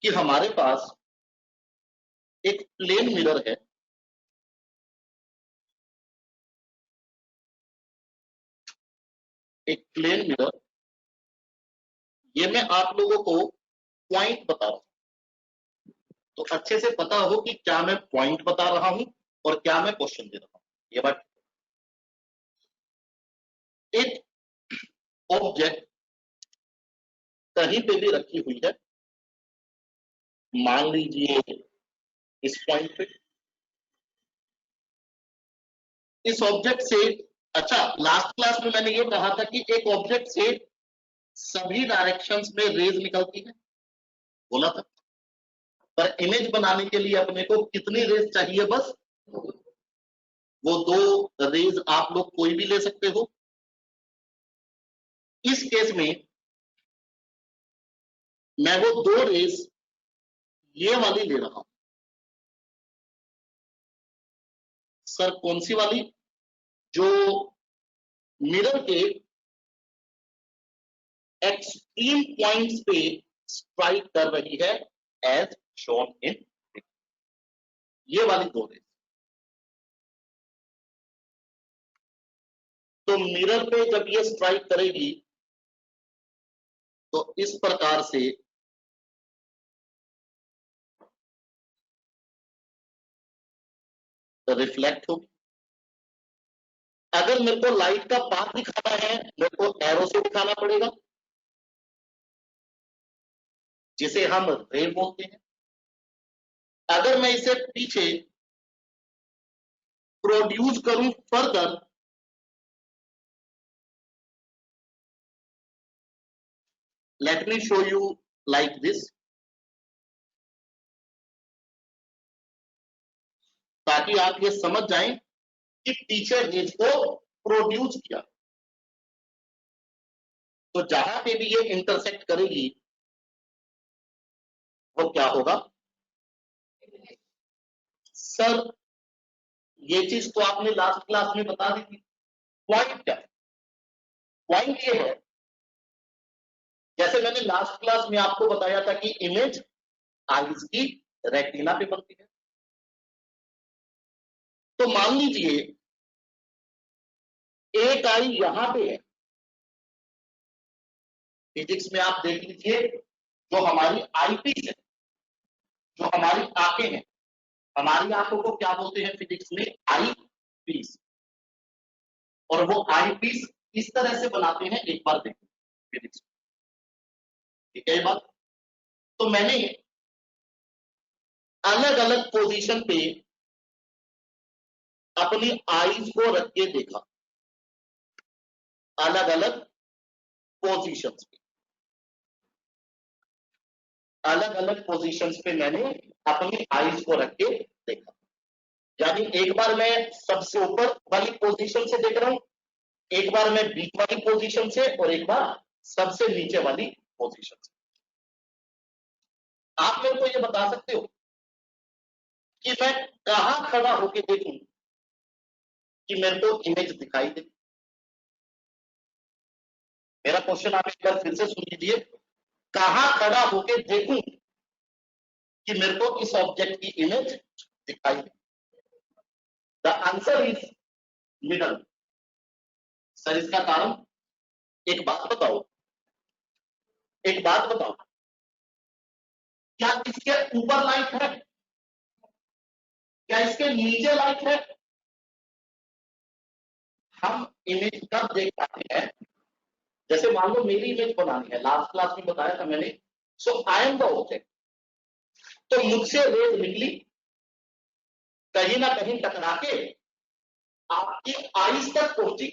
कि हमारे पास एक प्लेन मिरर है, एक प्लेन मिरर, ये मैं आप लोगों को पॉइंट बता रहा हूं, तो अच्छे से पता हो कि क्या मैं पॉइंट बता रहा हूं और क्या मैं क्वेश्चन दे रहा हूं। ये बात, एक ऑब्जेक्ट कहीं पे भी रखी हुई है, मान लीजिए इस पॉइंट पे, इस ऑब्जेक्ट से, अच्छा लास्ट क्लास में मैंने ये कहा था कि एक ऑब्जेक्ट से सभी डायरेक्शंस में रेज निकलती है, बोला था, पर इमेज बनाने के लिए अपने को कितनी रेज चाहिए, बस वो 2 रेज आप लोग कोई भी ले सकते हो। इस केस में मैं वो 2 रेज ये वाली ले रहा हूं। सर कौन सी वाली? जो मिरर के एक्सट्रीम पॉइंट्स पे स्ट्राइक कर रही है, एज शोन इन, ये वाली 2 रेज। तो मिरर पे जब ये स्ट्राइक करेगी तो इस प्रकार से रिफ्लेक्ट होगी। अगर मेरे को लाइट का पाथ दिखाना है, मेरे को एरो से दिखाना पड़ेगा, जिसे हम रे बोलते हैं। अगर मैं इसे पीछे प्रोड्यूस करूं further, let me show you like this, ताकि आप ये समझ जाएं कि पीछे रेज को प्रोड्यूस किया, तो जहां पे भी ये इंटरसेक्ट करेगी वो क्या होगा? सर ये चीज तो आपने लास्ट क्लास में बता दी थी। पॉइंट क्या है? पॉइंट ये है, जैसे मैंने लास्ट क्लास में आपको बताया था कि इमेज आईज की रेटिना पे बनती है। तो मान लीजिए एक आई यहां पे है, फिजिक्स में आप देख लीजिए, जो हमारी आई पीस है, जो हमारी आंखें हैं, हमारी आंखों को क्या बोलते हैं फिजिक्स में? आई पीस। और वो आई पीस इस तरह से बनाते हैं, एक बार देखो फिजिक्स में, ठीक है ये बात। तो मैंने अलग अलग पोजीशन पे अपनी आईज को रख के देखा, अलग अलग पोजीशंस पे, अलग अलग पोजीशंस पे मैंने अपनी आईज को रख के देखा। यानी एक बार मैं सबसे ऊपर वाली पोजीशन से देख रहा हूं, एक बार मैं बीच वाली पोजीशन से, और एक बार सबसे नीचे वाली पोजीशन से। आप मेरे को ये बता सकते हो कि मैं कहां खड़ा होकर देखूं कि मेरे को इमेज दिखाई दे? मेरा क्वेश्चन आप एक बार फिर से सुन लीजिए, कहां खड़ा होकर देखूं कि मेरे को इस ऑब्जेक्ट की इमेज दिखाई दे? The answer is middle. Sir इसका कारण, एक बात बताओ, एक बात बताओ, क्या इसके ऊपर लाइट है? क्या इसके नीचे लाइट है? हम इमेज कब देख पाते हैं? जैसे मान लो मेरी इमेज बनानी है, लास्ट क्लास में बताया था मैंने, सो आई एम द ऑब्जेक्ट, तो मुझसे रेज निकली, कहीं ना कहीं टकरा के आपकी आईज तक पहुंची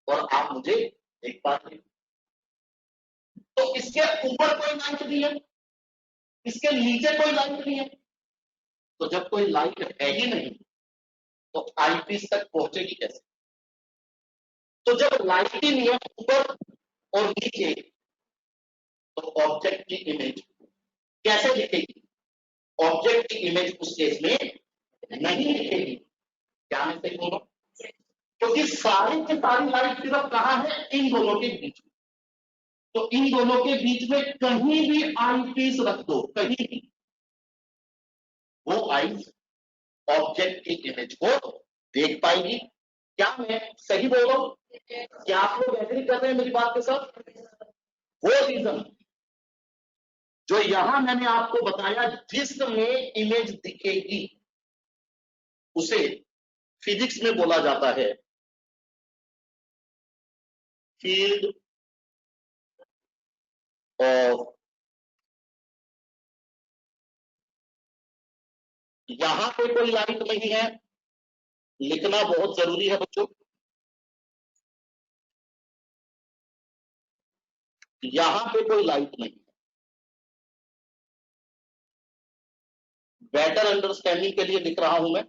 और आप मुझे देख पाते हैं। तो इसके ऊपर कोई लाइट नहीं है, इसके नीचे कोई लाइट नहीं है, तो जब कोई लाइट है ही नहीं तो आईपीस तक पहुंचेगी कैसे? तो जब लाइट ही नहीं है ऊपर और नीचे, तो ऑब्जेक्ट की इमेज कैसे दिखेगी? ऑब्जेक्ट की इमेज उस केस में नहीं दिखेगी। क्या मैं सही बोल रहा हूं? क्योंकि सारी की सारी लाइट सिर्फ कहां है? इन दोनों के बीच में। तो इन दोनों के बीच में कहीं भी आई पीस रख दो, कहीं भी, वो आईज ऑब्जेक्ट की इमेज को देख पाएगी। क्या मैं सही बोल रहा हूं? क्या आप लोग एग्री कर रहे हैं मेरी बात के साथ? वो रीजन जो यहां मैंने आपको बताया, जिसमें इमेज दिखेगी उसे फिजिक्स में बोला जाता है फील्ड ऑफ। यहां पे कोई लाइट नहीं है, लिखना बहुत जरूरी है बच्चों। यहां पे कोई लाइट नहीं है। बेटर अंडरस्टैंडिंग के लिए लिख रहा हूं मैं,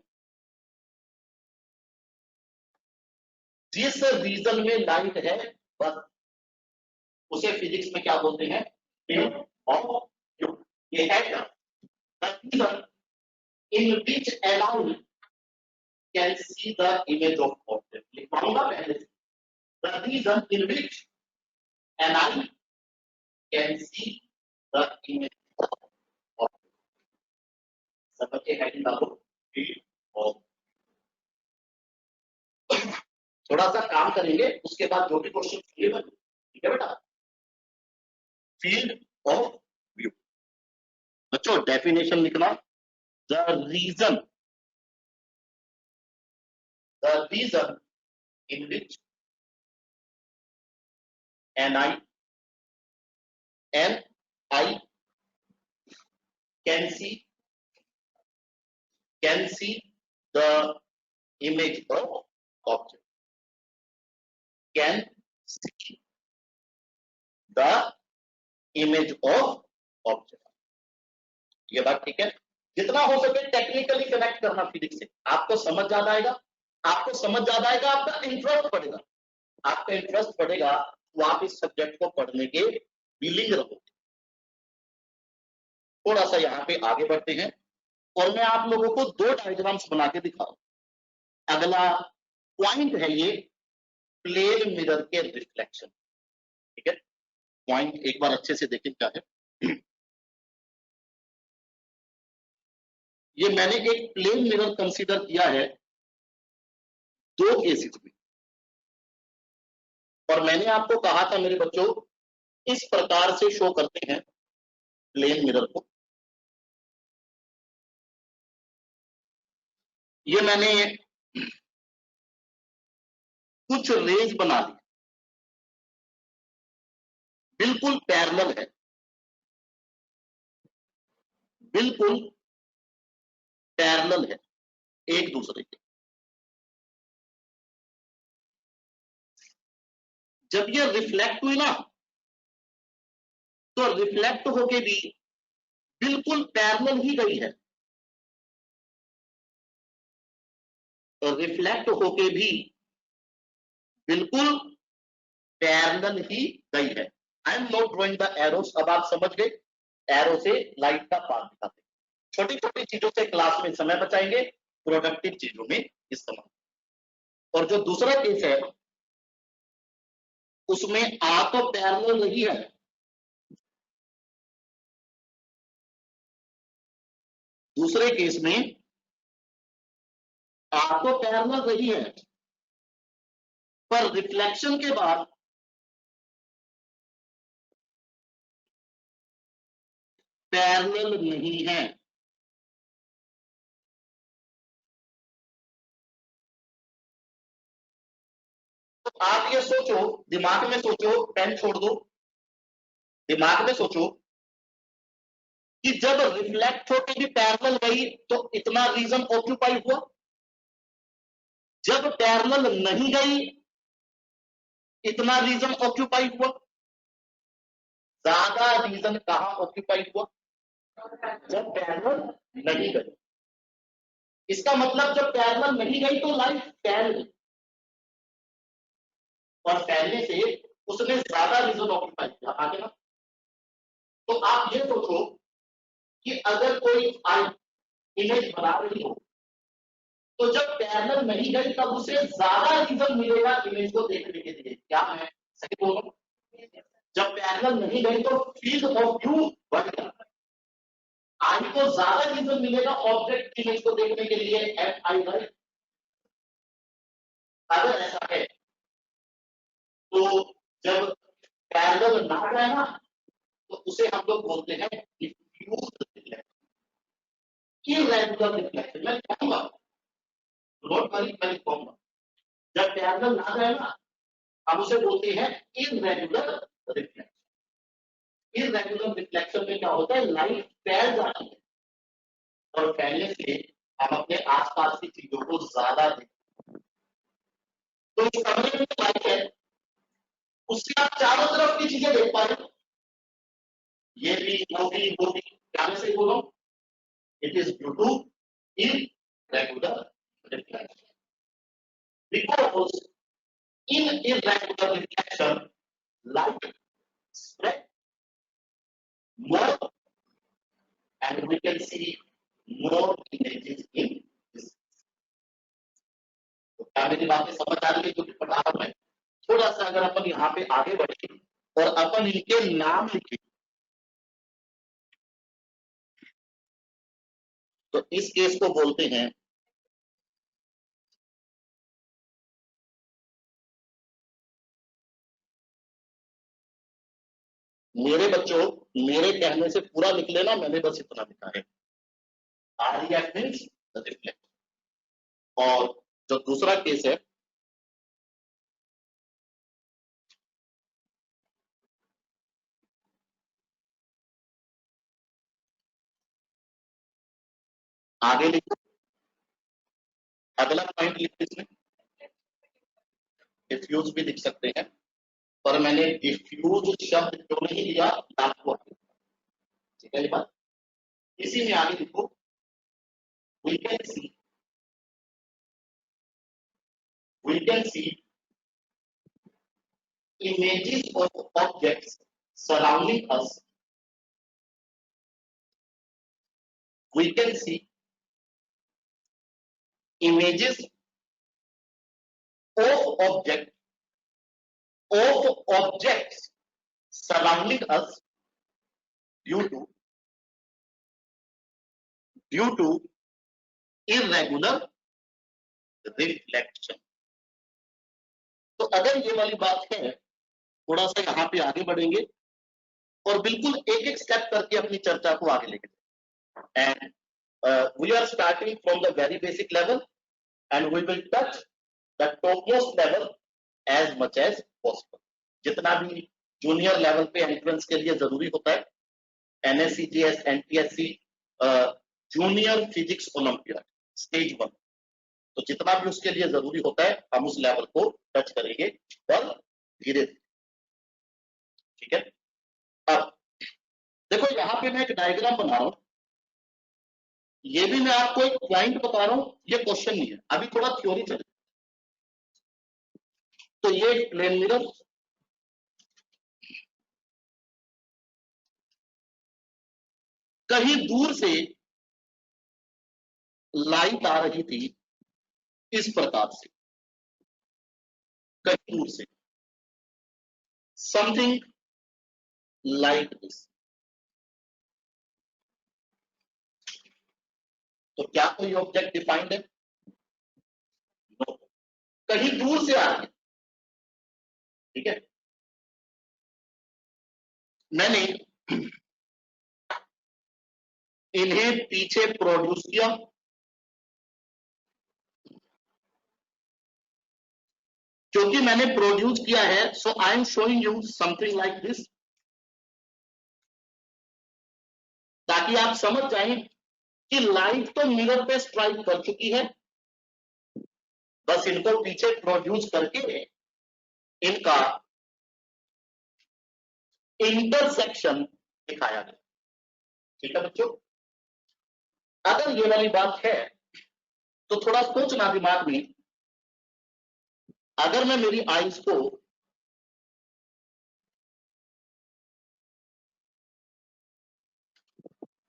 जिस रीजन में लाइट है बस उसे फिजिक्स में क्या बोलते हैं? Field of view. ये है क्या? The reason in which an eye can see the image of object. लिखवाऊंगा पहले से। The reason in which an eye can see the image of object. सब बच्चे हेडिंग डालो, फील्ड ऑफ। थोड़ा सा काम करेंगे, उसके बाद जो भी क्वेश्चन होंगे, ठीक है बेटा? Field of view. बच्चों डेफिनेशन लिखना, the reason in which an I can see the image of object, can see the image of object। ये बात ठीक है? जितना हो सके टेक्निकली कनेक्ट करना फिजिक्स से, आपको समझ ज्यादा आएगा, आपको समझ ज्यादा आएगा, आपका इंटरेस्ट बढ़ेगा, आपका इंटरेस्ट बढ़ेगा तो आप इस सब्जेक्ट को पढ़ने के विलिंग रहोगे। थोड़ा सा यहाँ पे आगे बढ़ते हैं और मैं आप लोगों को दो डायग्राम्स बना के दिखाऊं। अगला पॉइंट है ये प्लेन मिरर के रिफ्लेक्शन, ठीक है? पॉइंट एक बार अच्छे से देखें क्या है। ये मैंने एक प्लेन मिरर कंसीडर किया है दो केसेस में, और मैंने आपको कहा था मेरे बच्चों इस प्रकार से शो करते हैं प्लेन मिरर को। ये मैंने कुछ रेज बना ली, बिल्कुल पैरेलल है, बिल्कुल पैरेलल है एक दूसरे के। जब ये रिफ्लेक्ट हुई ना, तो रिफ्लेक्ट होके भी बिल्कुल पैरेलल ही गई है, तो रिफ्लेक्ट होके भी बिल्कुल पैरेलल ही गई है। I am not drawing the arrows. अब आप समझ गए, एरो से लाइट का पाथ दिखाते हैं। छोटी छोटी चीजों से क्लास में समय बचाएंगे, प्रोडक्टिव चीजों में इस्तेमाल। और जो दूसरा केस है उसमें आ तो पैरेलल रही है, दूसरे केस में आ तो पैरेलल रही है, पर रिफ्लेक्शन के बाद पैरेलल नहीं है। तो आप ये सोचो, दिमाग में सोचो, पेन छोड़ दो, दिमाग में सोचो कि जब रिफ्लेक्ट होकर भी पैरेलल गई तो इतना रीजन ऑक्यूपाई हुआ, जब पैरेलल नहीं गई इतना रीजन ऑक्यूपाई हुआ। ज्यादा रीजन कहां ऑक्यूपाई हुआ? जब पैरेलल नहीं गई। इसका मतलब जब पैरेलल नहीं गई तो लाइट फैल गई, और फैलने से उसने ज्यादा रीजन ऑक्यूपाई किया। आगे ना, तो आप ये सोचो कि अगर कोई आई इमेज बना रही हो तो जब पैरेलल नहीं गई तब उसे ज्यादा रीजन मिलेगा इमेज को देखने के लिए। क्या मैं सही बोल रहा हूं? जब पैरेलल नहीं गई तो फील्ड ऑफ व्यू बढ़ जाता है। आई को ज्यादा रीजन मिलेगा ऑब्जेक्ट इमेज को देखने के लिए, एफ आई राइट। अगर ऐसा है तो जब पैरेलल ना जाए ना तो उसे हम लोग बोलते हैं डिफ्यूज रिफ्लेक्शन, इररेगुलर रिफ्लेक्शन। मैं कहूंगा, नोट वरी, मैं कहूंगा जब पैरेलल ना जाए ना हम उसे बोलते हैं इररेगुलर रिफ्लेक्शन। इररेगुलर रिफ्लेक्शन में क्या होता है, लाइट फैल जाती है और फैलने से हम अपने आसपास की चीजों को ज्यादा देखते हैं। तो इस कमरे में लाइट है, उससे आप चारों तरफ की चीजें देख पा रहे हो, ये भी वो भी क्या मैं सही बोल रहा हूं? It is due to irregular reflection. Because in irregular reflection, light spread more and we can see more images in this. तो क्या मेरी बातें समझ आ रही है जो कि पढ़ा रहा हूं मैं? थोड़ा सा अगर अपन यहाँ पे आगे बढ़े और अपन इनके नाम लिखे तो इस केस को बोलते हैं मेरे बच्चों, मेरे कहने से पूरा लिख लेना, मैंने बस इतना लिखा है। REF means reflect. और जो दूसरा केस है आगे लिखो, अगला पॉइंट लिखो, इसमें डिफ्यूज भी लिख सकते हैं, पर मैंने डिफ्यूज शब्द क्यों नहीं लिया आपको, ठीक है ये बात। इसी में आगे लिखो, we can see images of objects surrounding us. We can see images of objects surrounding us due to irregular reflection. तो अगर ये वाली बात है, थोड़ा सा यहाँ पे आगे बढ़ेंगे और बिल्कुल एक एक स्टेप करके अपनी चर्चा को आगे लेके जाएंगे। And we are starting from the very basic level and we will touch the topmost level as much as possible. जितना भी जूनियर लेवल पे एंट्रेंस के लिए जरूरी होता है, NSCGS, NTSC, junior physics olympiad stage 1, तो जितना भी उसके लिए जरूरी होता है हम उस लेवल को टच करेंगे और धीरे धीरे, ठीक है। अब देखो यहाँ पे मैं एक डायग्राम बना रहा हूं, ये भी मैं आपको एक पॉइंट बता रहा हूं, ये क्वेश्चन नहीं है, अभी थोड़ा थ्योरी चले। तो ये प्लेन मिरर, कहीं दूर से लाइट आ रही थी इस प्रकार से, कहीं दूर से, समथिंग लाइक दिस। तो क्या कोई ऑब्जेक्ट डिफाइंड है? नो, कहीं दूर से आ रही है, ठीक है। मैंने इन्हें पीछे प्रोड्यूस किया, क्योंकि मैंने प्रोड्यूस किया है, so I am showing you something like this, ताकि आप समझ जाएं कि लाइट तो मिरर पे स्ट्राइक कर चुकी है, बस इनको पीछे प्रोड्यूस करके इनका इंटरसेक्शन दिखाया गया, ठीक है बच्चों। अगर ये वाली बात है तो थोड़ा सोचना दिमाग में, अगर मैं मेरी आईज को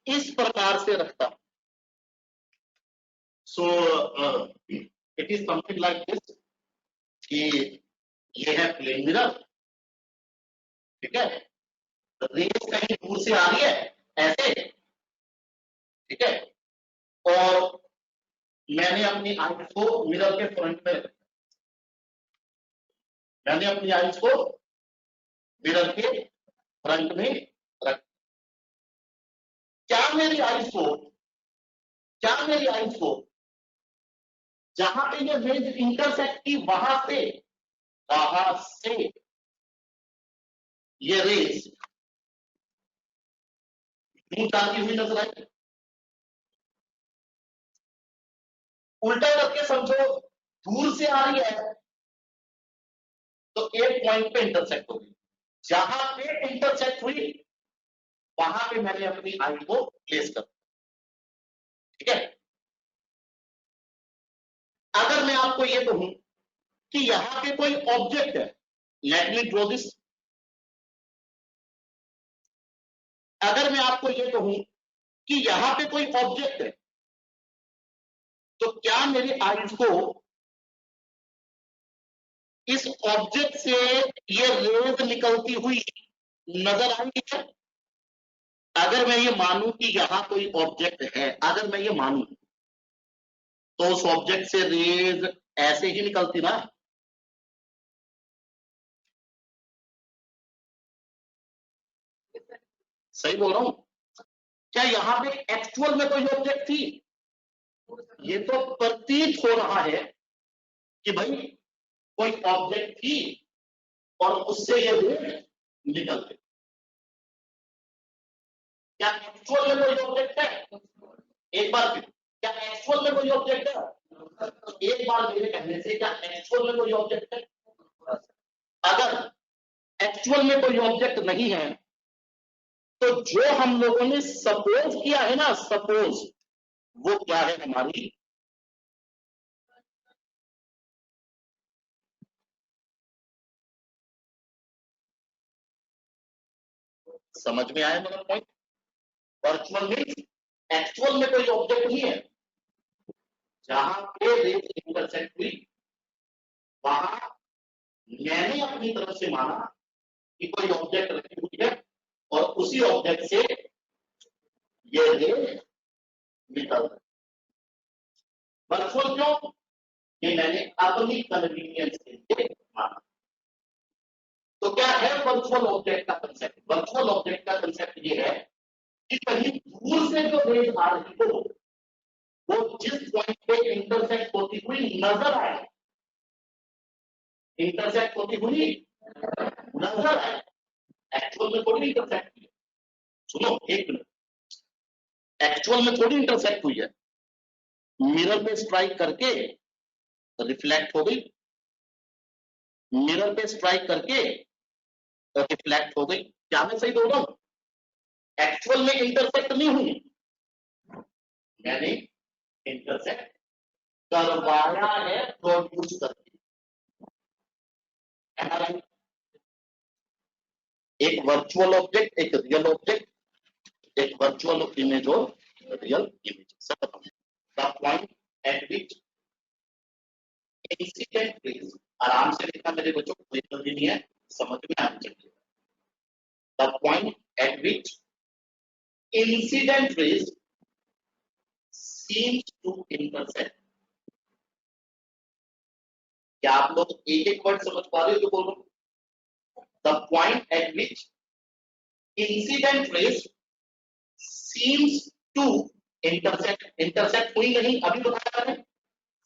इस प्रकार से रखता हूं, so it is something like this, कि ये है प्लेन मिरर ठीक है, रेस कहीं दूर से आ रही है ऐसे, ठीक है, और मैंने अपनी आईज को मिरर के फ्रंट में, मैंने अपनी आईज को मिरर के फ्रंट में रख, क्या मेरी आईज को, क्या मेरी आईज को जहां पे ये रेज इंटरसेक्ट की वहां से ये रेज दूर जाती हुई नजर आई। उल्टा करके समझो, दूर से आ रही है तो एक पॉइंट पे इंटरसेक्ट होगी, जहां पे इंटरसेक्ट हुई वहां पे मैंने अपनी आई को प्लेस कर, ठीक है। अगर मैं आपको ये कहूं कि यहां पे कोई ऑब्जेक्ट है, लेट मी ड्रॉ दिस, अगर मैं आपको ये कहूं कि यहां पे कोई ऑब्जेक्ट है, तो क्या मेरी आईज को इस ऑब्जेक्ट से ये रेज निकलती हुई नजर आई है? अगर मैं ये मानूं कि यहां कोई ऑब्जेक्ट है, अगर मैं ये मानूं तो उस ऑब्जेक्ट से रेज ऐसे ही निकलती ना, सही बोल रहा हूं? क्या यहां पे एक्चुअल में कोई ऑब्जेक्ट थी? ये तो प्रतीत हो रहा है कि भाई कोई ऑब्जेक्ट थी और उससे ये रेज निकल गई। क्या एक्चुअल में कोई ऑब्जेक्ट है? एक बार फिर, क्या एक्चुअल में कोई ऑब्जेक्ट है? एक बार मेरे कहने से क्या एक्चुअल में कोई ऑब्जेक्ट है? अगर एक्चुअल में कोई ऑब्जेक्ट नहीं है तो जो हम लोगों ने सपोज किया है ना, सपोज, वो क्या है हमारी, समझ में आया मेरा पॉइंट? वर्चुअल मीन्स एक्चुअल में कोई ऑब्जेक्ट नहीं है, जहां पे रेज इंटरसेक्ट हुई वहां मैंने अपनी तरफ से माना कि कोई ऑब्जेक्ट रखी हुई है और उसी ऑब्जेक्ट से ये रेज निकल रही। वर्चुअल क्यों? ये मैंने अपनी कन्वीनियंस के लिए माना। तो क्या है वर्चुअल ऑब्जेक्ट का कंसेप्ट? वर्चुअल ऑब्जेक्ट का कंसेप्ट ये है कि कहीं दूर से जो रेज आ रही हो वो जिस पॉइंट पे इंटरसेक्ट होती हुई नजर आए, इंटरसेक्ट होती हुई नजर आए, एक्चुअल में थोड़ी इंटरसेक्ट हुई है। सुनो एक मिनट, एक्चुअल में थोड़ी इंटरसेक्ट हुई है, मिरर पे स्ट्राइक करके रिफ्लेक्ट हो गई, मिरर पे स्ट्राइक करके रिफ्लेक्ट हो गई। क्या मैं सही बोल रहा हूं? एक्चुअल में इंटरसेक्ट नहीं हुई, मैंने इंटरसेक्ट करवाया है प्रोड्यूस करके। एक वर्चुअल ऑब्जेक्ट, एक रियल ऑब्जेक्ट, एक वर्चुअल इमेज और रियल इमेज, सब the point eight which incident raise, आराम से लिखना मेरे बच्चों को, कोई जल्दी नहीं है, समझ में आना चाहिए। The point eight which incident raise seems to intersect। क्या आप लोग एक एक वर्ड समझ पा रहे हो जो बोल रहा हूं? The point eight which incident raise seems to intersect, intersect हुई नहीं, अभी बताया मैंने,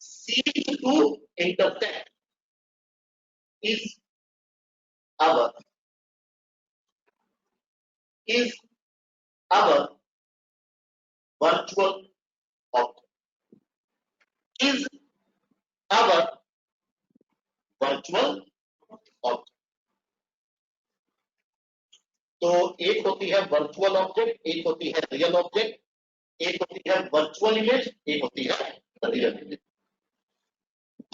seems to intersect is our virtual object, is our virtual object। तो एक होती है वर्चुअल ऑब्जेक्ट, एक होती है रियल ऑब्जेक्ट, एक होती है वर्चुअल इमेज, एक होती है रियल इमेज।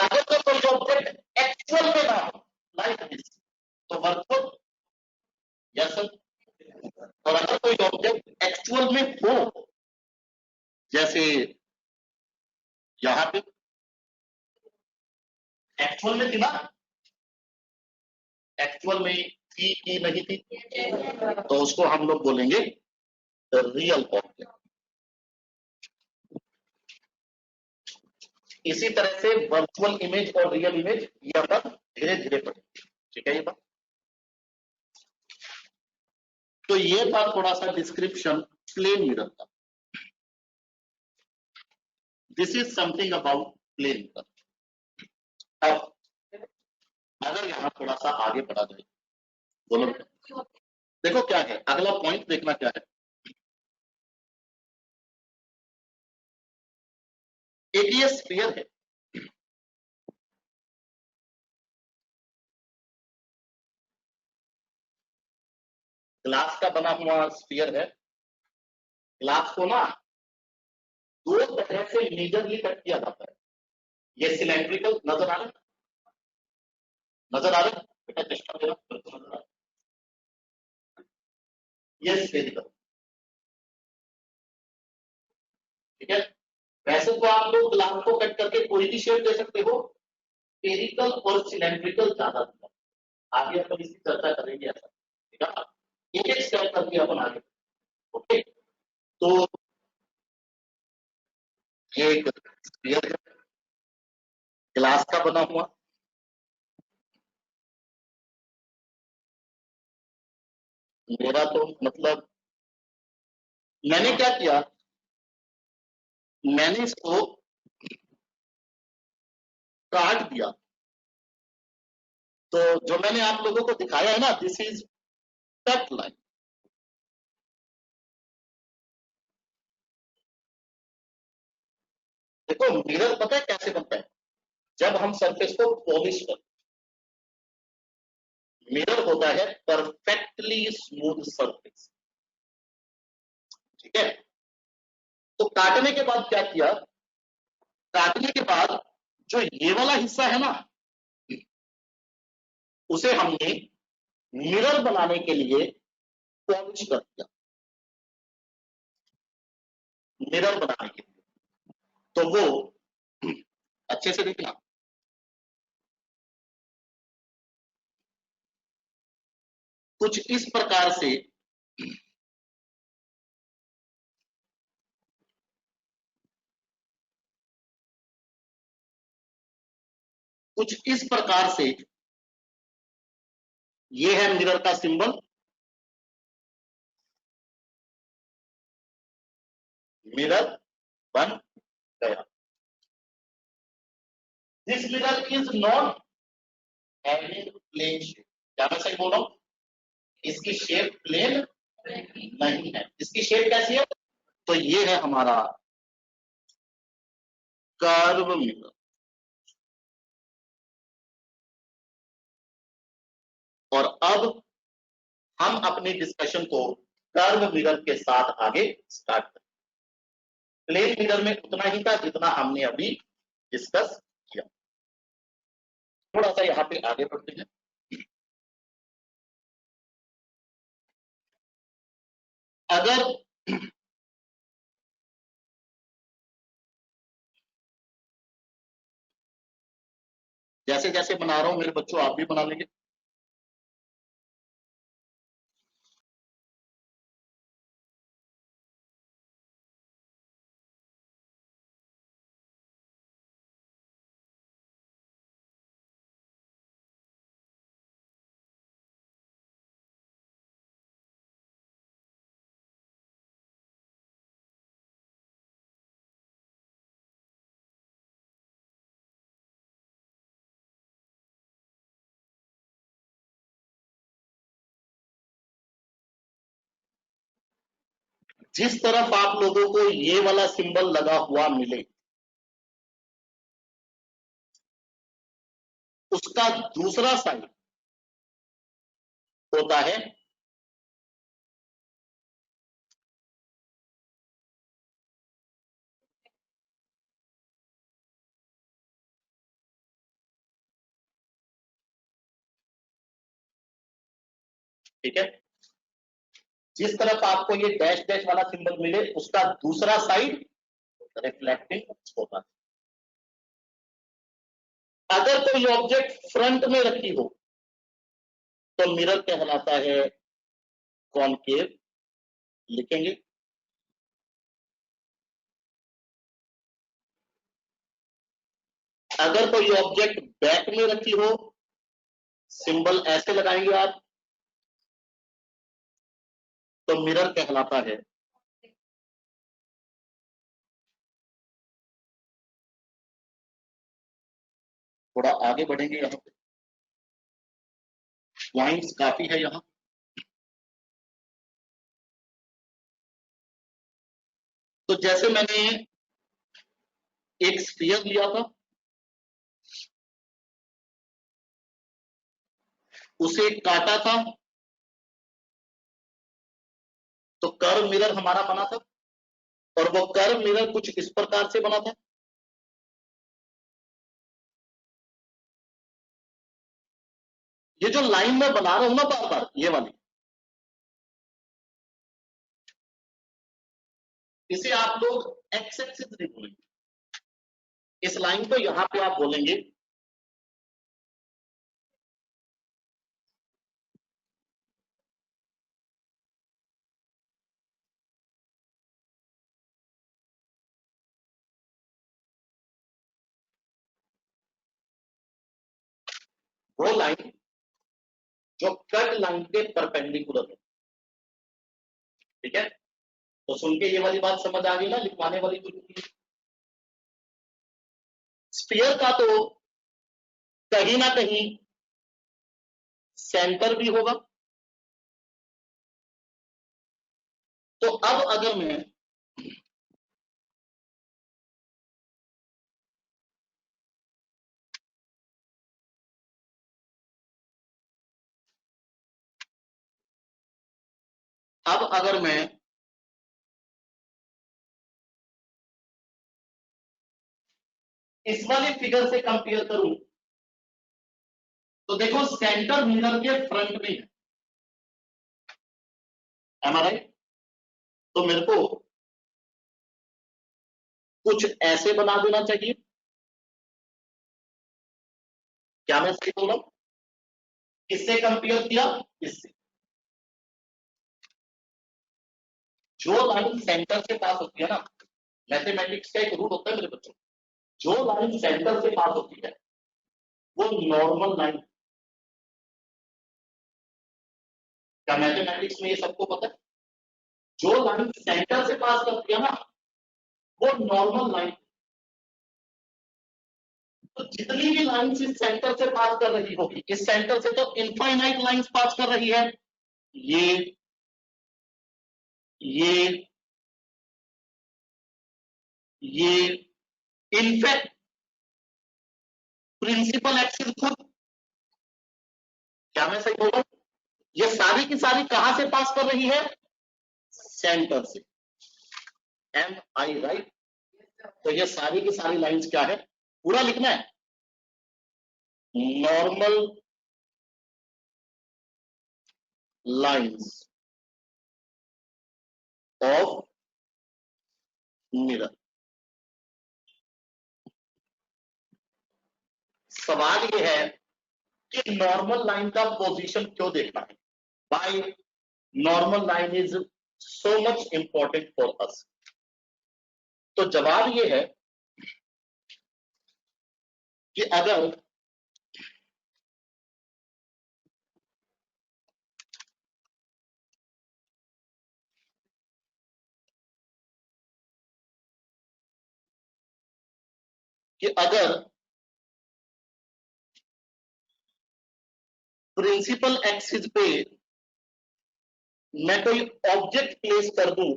अगर तो कोई ऑब्जेक्ट एक्चुअल में ना हो लाइक दिस तो वर्चुअल, यस सर। और अगर कोई ऑब्जेक्ट एक्चुअल में हो, जैसे यहां पे एक्चुअल में थी ना, एक्चुअल में थी कि नहीं थी, तो उसको हम लोग बोलेंगे रियल ऑब्जेक्ट। इसी तरह से वर्चुअल इमेज और रियल इमेज ये अपन धीरे धीरे पढ़ेंगे, ठीक है ये बात। तो ये था थोड़ा सा डिस्क्रिप्शन प्लेन मिरर का। This is something about plane mirror. अब अगर यहां थोड़ा सा आगे बढ़ा जाए, बोलो देखो क्या है अगला पॉइंट, देखना क्या है। एक ये स्फीयर है, ग्लास का बना हुआ स्फीयर है। ग्लास को ना दो तरह से मेजरली कट किया जाता है। ये सिलेंड्रिकल नजर आ रहा है, नजर आ रहा है बेटा, चेष्टा मेरा बिल्कुल नजर आ रहा है। ये स्फेरिकल, ठीक है। वैसे तो आप लोग ग्लास को कट करके कोई भी शेप दे सकते हो, स्फेरिकल और सिलेंड्रिकल ज्यादा अच्छा। आगे अपन इसकी चर्चा करेंगे ऐसा, ठीक है। एक एक स्टेप करके अपन आगे, ओके। तो ये एक स्फीयर है, ग्लास का बना हुआ। मेरा तो मतलब मैंने क्या किया, मैंने इसको काट दिया। तो जो मैंने आप लोगों को दिखाया है ना, दिस इज कट लाइन। देखो मिरर पता है कैसे बनता है, जब हम सरफेस को पॉलिश करते, मिरर होता है परफेक्टली स्मूथ सरफेस, ठीक है। तो काटने के बाद क्या किया, काटने के बाद जो ये वाला हिस्सा है ना, उसे हमने मिरर बनाने के लिए पॉलिश कर दिया, मिरर बनाने के लिए। तो वो अच्छे से देखना, कुछ इस प्रकार से कुछ इस प्रकार से ये है मिरर का सिंबल, मिरर बन गया। This mirror is not having plane shape. क्या मैं सही बोल रहा हूं, इसकी शेप प्लेन नहीं है। इसकी शेप कैसी है, तो ये है हमारा कर्व मिरर। और अब हम अपनी डिस्कशन को कर्व मिरर के साथ आगे स्टार्ट करें। प्लेन मिरर में उतना ही था जितना हमने अभी डिस्कस किया। थोड़ा सा यहां पे आगे बढ़ते हैं। अगर जैसे जैसे बना रहा हूं मेरे बच्चों, आप भी बना लेंगे। जिस तरफ आप लोगों को ये वाला सिंबल लगा हुआ मिले, उसका दूसरा साइड होता है ठीक है। जिस तरफ आपको ये डैश डैश वाला सिंबल मिले, उसका दूसरा साइड रिफ्लेक्टिंग होता है। अगर कोई ऑब्जेक्ट फ्रंट में रखी हो, तो मिरर कहलाता है कॉनकेव, लिखेंगे। अगर कोई ऑब्जेक्ट बैक में रखी हो, सिंबल ऐसे लगाएंगे आप, तो मिरर कहलाता है। थोड़ा आगे बढ़ेंगे, यहां पे पॉइंट्स काफी है यहां। तो जैसे मैंने एक स्फीयर लिया था, उसे काटा था, तो कर्व मिरर हमारा बना था, और वो कर्व मिरर कुछ इस प्रकार से बना था। ये जो लाइन मैं बना रहा हूं ना बार बार, ये वाली, इसे आप लोग एक्स एक्सिस नहीं बोलेंगे। इस लाइन को यहां पे आप बोलेंगे वो लाइन जो कट लाइन के परपेंडिकुलर है। ठीक है, तो सुन के ये वाली बात समझ आ गई ना, लिखवाने वाली कुछ नहीं। स्फीयर का तो कहीं ना कहीं सेंटर भी होगा। तो अब अगर मैं अब अगर मैं इस वाली फिगर से कंपेयर करूं, तो देखो सेंटर मिरर के फ्रंट में है, एम आई राइट? तो मेरे को कुछ ऐसे बना देना चाहिए। क्या मैं सही बोल रहा हूं? किससे कंपेयर किया? इससे। जो लाइन सेंटर से पास होती है ना, मैथमेटिक्स का एक रूल होता है मेरे बच्चों, जो लाइन सेंटर से पास होती है वो नॉर्मल लाइन। क्या मैथमेटिक्स में ये सबको पता है? जो लाइन सेंटर से पास करती है ना, वो नॉर्मल लाइन। तो जितनी भी लाइन इस सेंटर से पास कर रही होगी, इस सेंटर से तो इनफाइनाइट लाइंस पास कर रही है, ये ये ये इनफैक्ट प्रिंसिपल एक्सिस खुद। क्या मैं सही बोल रहा हूं? ये सारी की सारी कहां से पास कर रही है? सेंटर से। एम आई राइट? तो ये सारी की सारी लाइंस क्या है, पूरा लिखना है, नॉर्मल लाइंस ऑफ मिरर। सवाल ये है कि नॉर्मल लाइन का पोजीशन क्यों देखना है, by normal line is so much important for us. तो जवाब ये है कि अगर प्रिंसिपल एक्सिस पे मैं कोई ऑब्जेक्ट प्लेस कर दूं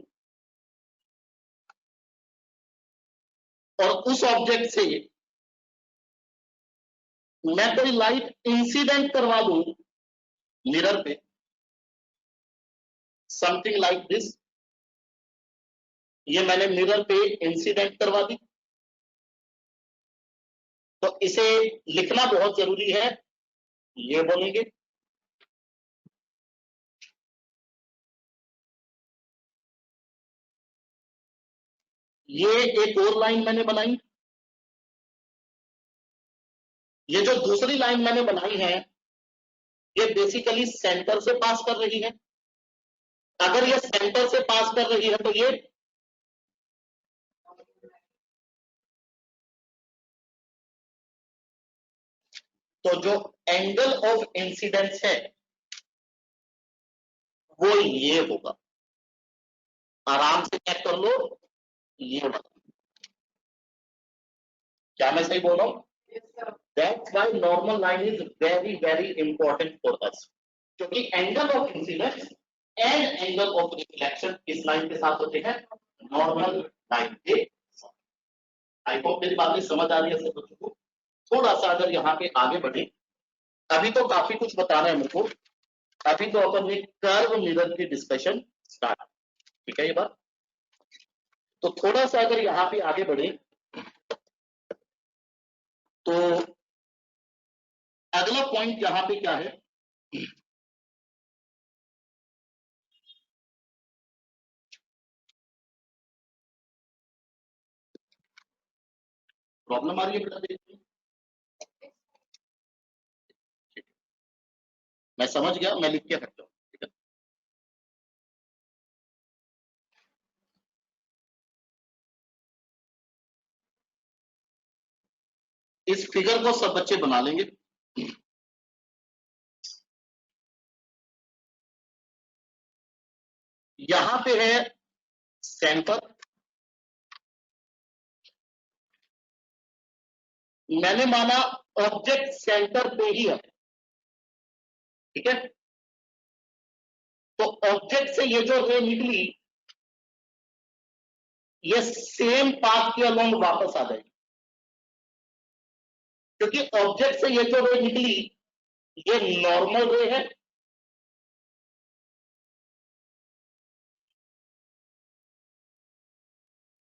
और उस ऑब्जेक्ट से मैं कोई लाइट इंसिडेंट करवा दूं मिरर पे, समथिंग लाइक दिस, ये मैंने मिरर पे इंसिडेंट करवा दी, तो इसे लिखना बहुत जरूरी है। ये बोलेंगे ये एक और लाइन मैंने बनाई, ये जो दूसरी लाइन मैंने बनाई है ये बेसिकली सेंटर से पास कर रही है। अगर ये सेंटर से पास कर रही है तो ये तो जो एंगल ऑफ इंसिडेंस है वो ये होगा, आराम से चेक कर लो, ये होगा। क्या मैं सही बोल रहा हूं? That's why normal line is very very important for us, क्योंकि angle of incidence and angle of reflection इस लाइन के साथ होते हैं नॉर्मल लाइन के। आई होप मेरी बातें समझ आ रही है सब बच्चों को। थोड़ा सा अगर यहाँ पे आगे बढ़े, अभी तो काफी कुछ बताना है मुझको, अभी तो अपन ने कर्व मिरर की डिस्कशन स्टार्ट, ठीक है ये बात। तो थोड़ा सा अगर यहाँ पे आगे बढ़े तो अगला पॉइंट यहाँ पे क्या है, प्रॉब्लम आ रही है बेटा देखिए, मैं समझ गया, मैं लिख के रखता हूँ, ठीक है। इस फिगर को सब बच्चे बना लेंगे। यहां पे है सेंटर, मैंने माना ऑब्जेक्ट सेंटर पे ही है, ठीक है। तो ऑब्जेक्ट से ये जो रे निकली ये सेम पाथ के अलोंग वापस आ जाएगी, क्योंकि ऑब्जेक्ट से ये जो रे निकली ये नॉर्मल रे है,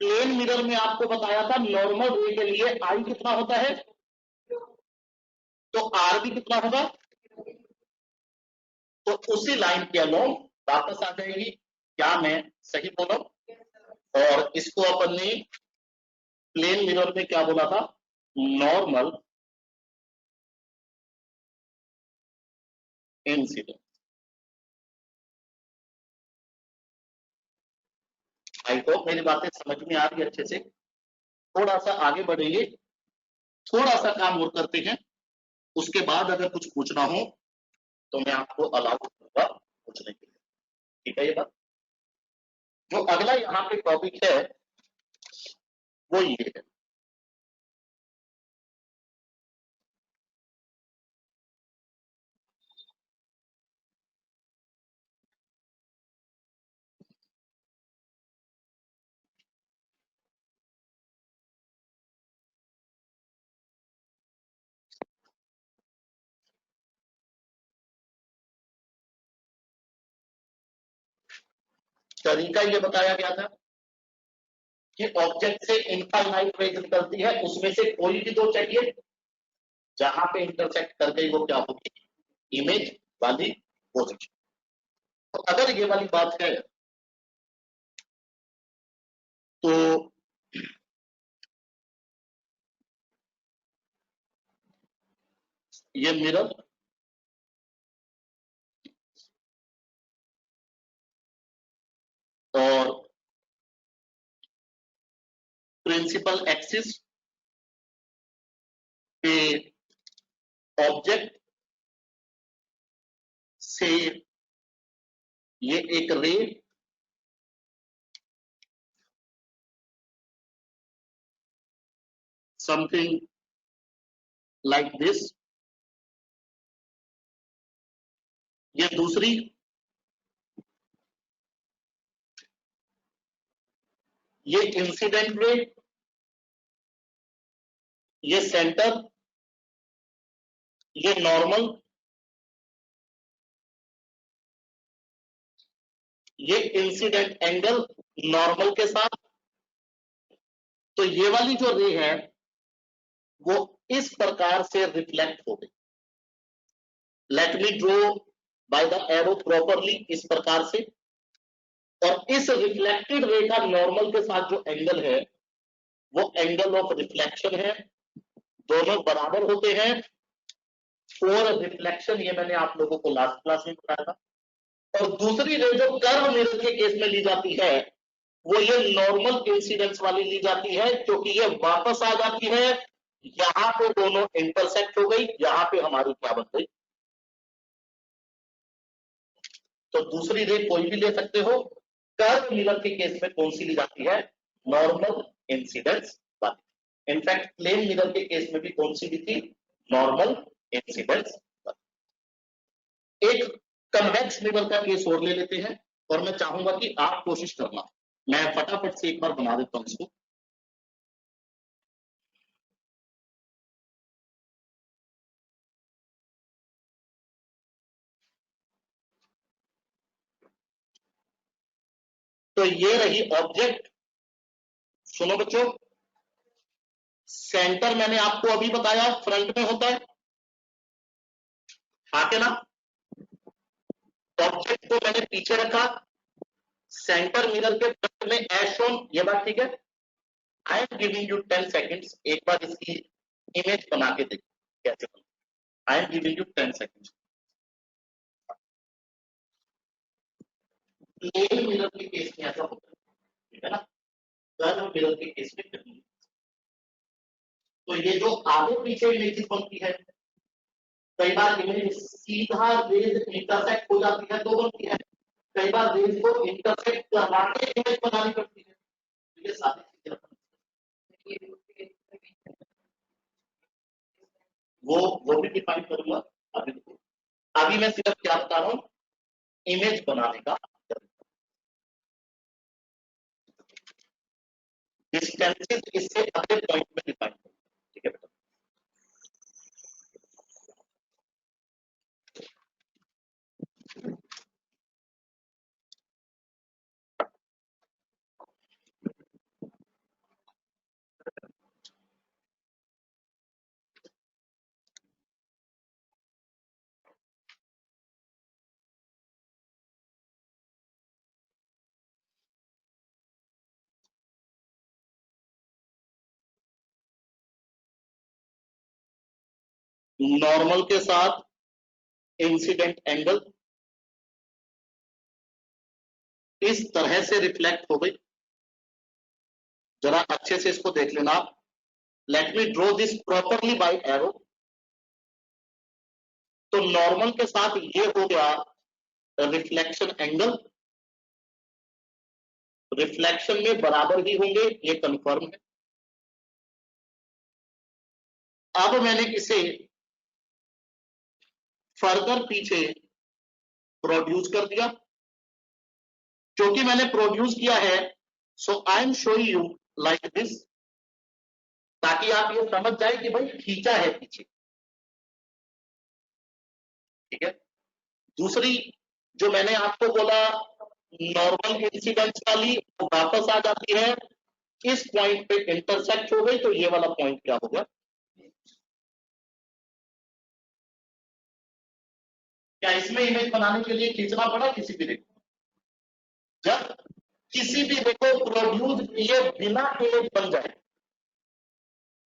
प्लेन मिरर में आपको बताया था नॉर्मल रे के लिए आई कितना होता है, तो आर भी कितना होगा, तो उसी लाइन के अलोंग वापस आ जाएगी। क्या मैं सही बोला? और इसको अपन ने प्लेन मिरर में क्या बोला था, नॉर्मल इंसिडेंट। आई होप मेरी बातें समझ में आ रही है अच्छे से। थोड़ा सा आगे बढ़ेंगे, थोड़ा सा काम और करते हैं, उसके बाद अगर कुछ पूछना हो तो मैं आपको अलाउ करूंगा पूछने के लिए, ठीक है ये बात। जो अगला यहाँ पे टॉपिक है वो ये है, तरीका ये बताया गया था कि ऑब्जेक्ट से इनफाइनाइट रेज निकलती है, उसमें से कोई भी दो चाहिए, जहां पे इंटरसेक्ट कर गई वो क्या होगी, इमेज वाली पोजीशन। तो अगर ये वाली बात है तो ये मिरर और प्रिंसिपल एक्सिस पे ऑब्जेक्ट से ये एक रे समथिंग लाइक दिस, ये दूसरी, ये इंसिडेंट रे, ये सेंटर, ये नॉर्मल, ये इंसिडेंट एंगल नॉर्मल के साथ। तो ये वाली जो रे है वो इस प्रकार से रिफ्लेक्ट हो गई। Late me draw by the arrow properly, इस प्रकार से। और इस रिफ्लेक्टेड रे का नॉर्मल के साथ जो एंगल है वो एंगल ऑफ रिफ्लेक्शन है, दोनों बराबर होते हैं। और रिफ्लेक्शन, ये मैंने आप लोगों को लास्ट क्लास में बताया था। और दूसरी रे जो कर्व मिरर के केस में ली जाती है वो ये नॉर्मल इंसिडेंस वाली ली जाती है, क्योंकि ये वापस आ जाती है, यहां पे दोनों इंटरसेक्ट हो गई, यहां पे हमारी क्या बन गई। तो दूसरी रे कोई भी ले सकते हो। कर्व मिरर के केस में कौन सी ली जाती है? नॉर्मल इंसिडेंस वाली। इनफैक्ट प्लेन मिरर के केस में भी कौन सी ली थी? नॉर्मल इंसिडेंस वाली। एक कन्वेक्स मिरर का केस और ले लेते हैं, और मैं चाहूंगा कि आप कोशिश करना, मैं फटाफट से एक बार बना देता हूं इसको। तो ये रही ऑब्जेक्ट। सुनो बच्चों, सेंटर मैंने आपको अभी बताया फ्रंट में होता है, आके ना। ऑब्जेक्ट को मैंने पीछे रखा, सेंटर मिरर के फ्रंट में एज शोन, ये बात ठीक है। I am giving you 10 seconds, एक बार इसकी इमेज बना के देखो कैसे बनता। I am giving you 10 seconds. Plane mirror के केस में ऐसा होता है, ठीक है ना। कर्व मिरर के केस में नहीं। तो ये जो आगे पीछे इमेजेस बनती है, कई बार इमेज सीधा रेज इंटरसेक्ट हो जाती है तो बनती है, कई बार रेज को इंटरसेक्ट करवा के इमेज बनानी पड़ती है। तो ये सारी चीजें वो भी डिफाइन करूंगा अभी। अभी मैं सिर्फ क्या बता रहा हूं, इमेज बनाने का डिस्टेंसेस इससे अगले पॉइंट में डिफाइन करूंगा, ठीक है बेटा। नॉर्मल के साथ इंसिडेंट एंगल इस तरह से रिफ्लेक्ट हो गई, जरा अच्छे से इसको देख लेना आप। Let me draw this properly by arrow. तो नॉर्मल के साथ ये हो गया रिफ्लेक्शन एंगल, रिफ्लेक्शन में बराबर ही होंगे, ये कंफर्म है। अब मैंने इसे फर्दर पीछे प्रोड्यूस कर दिया, क्योंकि मैंने प्रोड्यूस किया है, so I am showing you like this, ताकि आप ये समझ जाए कि भाई खींचा है पीछे, ठीक है। दूसरी जो मैंने आपको बोला नॉर्मल इंसिडेंस वाली, वो वापस आ जाती है, इस पॉइंट पे इंटरसेक्ट हो गई, तो ये वाला पॉइंट क्या हो गया। क्या इसमें इमेज बनाने के लिए खींचना पड़ा किसी भी रे को? जब किसी भी रे को प्रोड्यूस किए बिना इमेज बन जाए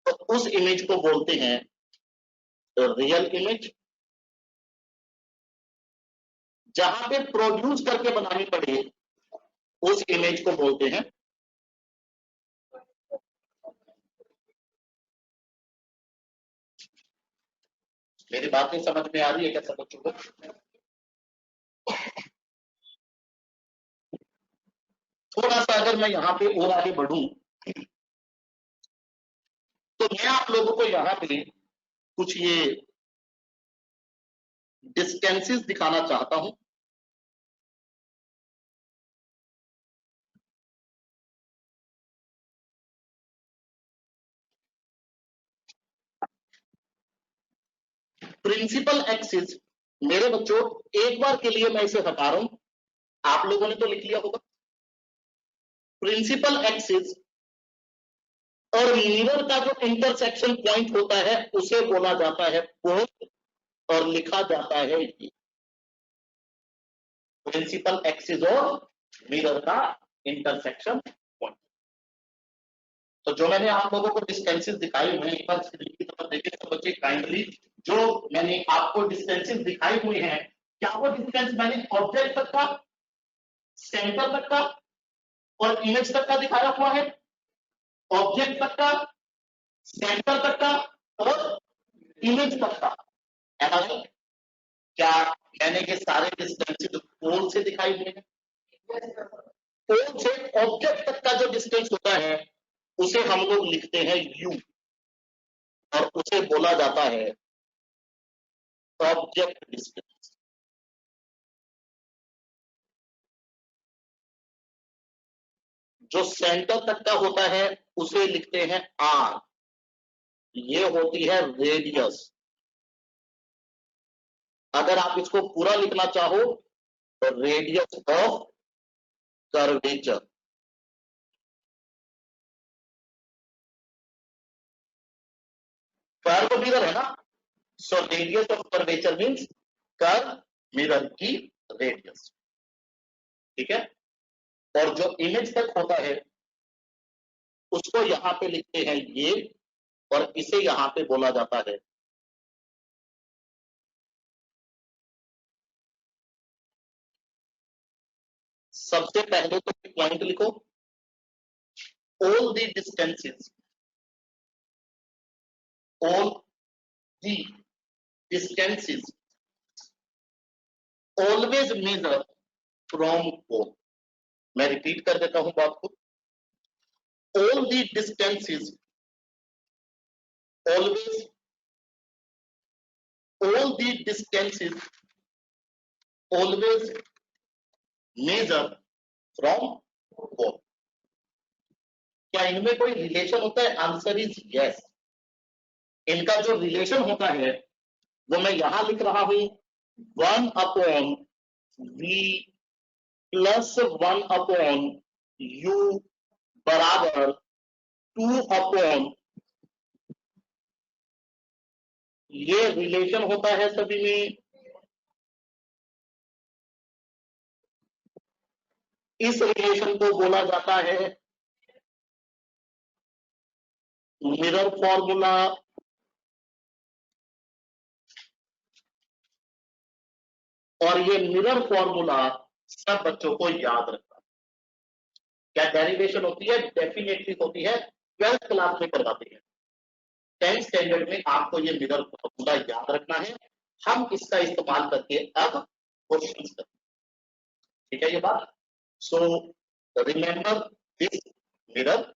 तो उस इमेज को बोलते हैं रियल इमेज। जहां पे प्रोड्यूस करके बनानी पड़े उस इमेज को बोलते हैं। मेरी बातें समझ में आ रही है क्या सब बच्चों को? थोड़ा सा अगर मैं यहां पे और आगे बढ़ूं तो मैं आप लोगों को यहां पे कुछ ये डिस्टेंसेस दिखाना चाहता हूं। प्रिंसिपल एक्सिस, मेरे बच्चों एक बार के लिए मैं इसे हटा रहा हूं, आप लोगों ने तो लिख लिया होगा। प्रिंसिपल एक्सिस और मिरर का जो इंटरसेक्शन पॉइंट होता है उसे बोला जाता है पोल, और लिखा जाता है ये प्रिंसिपल एक्सिस और मिरर का इंटरसेक्शन पॉइंट। तो जो मैंने आप लोगों को डिस्टेंसेस दिखाई हुए एक बार स्क्रीन की तरफ देखें तो बच्चे काइंडली जो मैंने आपको डिस्टेंसेस दिखाई हुए हैं, क्या वो डिस्टेंस मैंने ऑब्जेक्ट तक का, सेंटर तक का और इमेज तक का दिखाया हुआ है? ऑब्जेक्ट तक का, सेंटर तक का और इमेज तक का, है ना? क्या मैंने ये सारे डिस्टेंसेस पोल से दिखाई हुए हैं? पोल से ऑब्जेक्ट तक का जो डिस्टेंस होता है उसे हम लोग लिखते हैं यू, और उसे बोला जाता है ऑब्जेक्ट डिस्टेंस। जो सेंटर तक का होता है उसे लिखते हैं आर, ये होती है रेडियस। अगर आप इसको पूरा लिखना चाहो तो radius of curvature. Curve mirror है ना, so radius of curvature means curve mirror की रेडियस, ठीक है? और जो इमेज तक होता है उसको यहां पे लिखते हैं ये, और इसे यहां पे बोला जाता है सबसे पहले तो पॉइंट लिखो, all the distances, all the distances always measure from pole। मैं रिपीट कर देता हूं बात को, all the distances always, all the distances always measure from pole। क्या इनमें कोई रिलेशन होता है? Answer is yes. इनका जो रिलेशन होता है वो मैं यहां लिख रहा हूं, 1/v प्लस 1/u बराबर 2/, ये रिलेशन होता है सभी में। इस रिलेशन को बोला जाता है मिरर फॉर्मूला, और ये मिरर फॉर्मूला सब बच्चों को याद रखना। क्या डेरिवेशन होती है? डेफिनेटली होती है, 12th क्लास में करवाते हैं। 10th स्टैंडर्ड में आपको ये मिरर फॉर्मूला याद रखना है, हम इसका इस्तेमाल करके अब क्वेश्चंस करते हैं, ठीक है ये बात? So remember this mirror.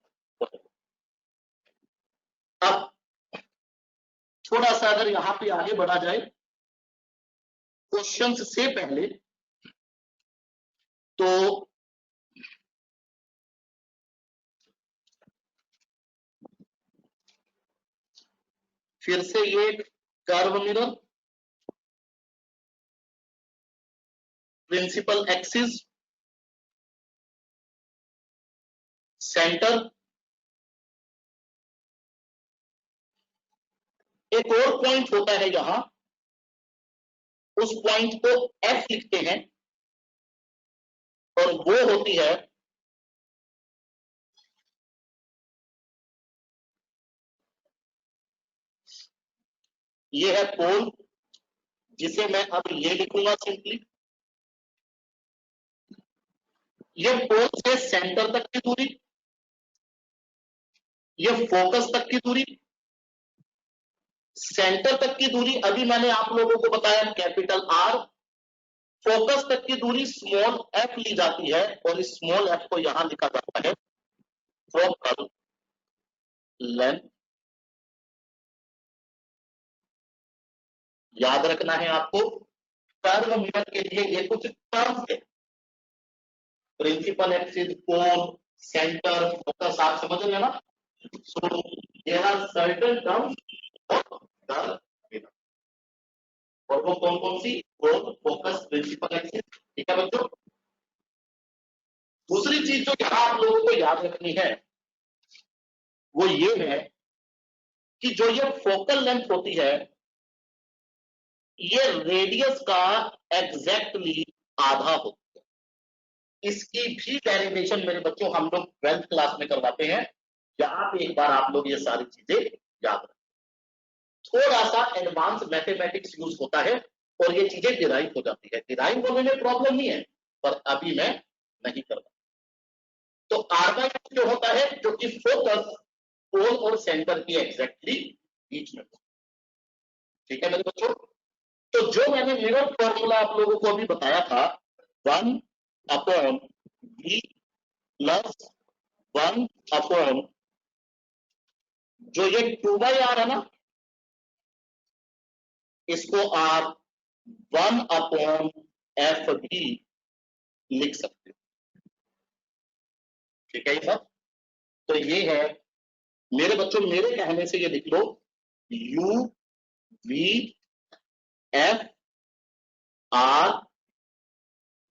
अब थोड़ा सा अगर यहां पे आगे बढ़ा जाए क्वेश्चंस से पहले, तो फिर से ये curve mirror, principal axis, centre, एक और पॉइंट होता है यहां, उस पॉइंट को एफ लिखते हैं, और वो होती है ये है पोल, जिसे मैं अब ये लिखूंगा सिंपली। ये पोल से सेंटर तक की दूरी, ये फोकस तक की दूरी, सेंटर तक की दूरी अभी मैंने आप लोगों को बताया कैपिटल आर, फोकस तक की दूरी स्मॉल एफ ली जाती है, और इस स्मॉल एफ को यहां लिखा जाता है फोकल लेंथ। याद रखना है आपको, कर्व मिरर के लिए ये कुछ टर्म्स है, principal axis, pole, centre, focus, आप समझ रहे हैं ना? So there are certain terms of curve mirror, और वो कौन कौन सी? पोल, फोकस, प्रिंसिपल एक्सिस, ठीक है बच्चों? दूसरी चीज जो यहां आप लोगों को याद रखनी है वो ये है कि जो ये फोकल लेंथ होती है ये रेडियस का एग्जैक्टली आधा होता है। इसकी भी डेरिवेशन मेरे बच्चों हम लोग 12th क्लास में करवाते हैं, यहां पे एक बार आप लोग ये सारी चीजें याद रखें। थोड़ा सा एडवांस मैथमेटिक्स यूज होता है और ये चीजें डिराइव हो जाती है। डिराइव होने में प्रॉब्लम नहीं है, पर अभी मैं नहीं कर रहा। तो आर जो होता है, जो कि फोकस पोल और सेंटर की एग्जैक्टली बीच में। ठीक है मेरे बच्चों, तो जो मैंने मिरर फॉर्मूला आप लोगों को अभी बताया था, 1/v प्लस 1 जो ये 2/r है ना, इसको आप 1/f भी लिख सकते हो। ठीक है ये सब, तो ये है मेरे बच्चों, मेरे कहने से ये लिख लो, u v f r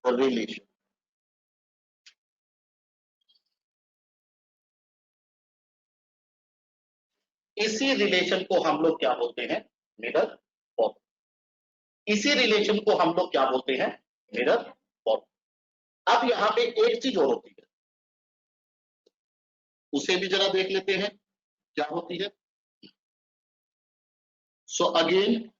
relation. इसी रिलेशन को हम लोग क्या बोलते हैं, मिरर फॉर्मूला। इसी रिलेशन को हम लोग क्या बोलते हैं, मिरर फॉर्मूला। अब यहां पे एक चीज और होती है, उसे भी जरा देख लेते हैं क्या होती है। सो अगेन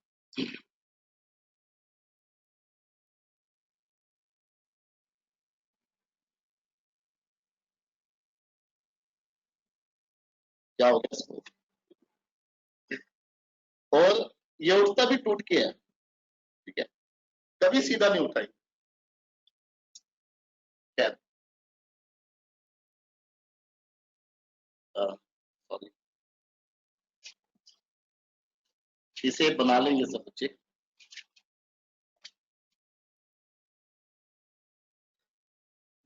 क्या हो गया इसको, और ये उठता भी टूट के है। ठीक है, कभी सीधा नहीं उठाई। खैर सॉरी, इसे बना लेंगे सब बच्चे।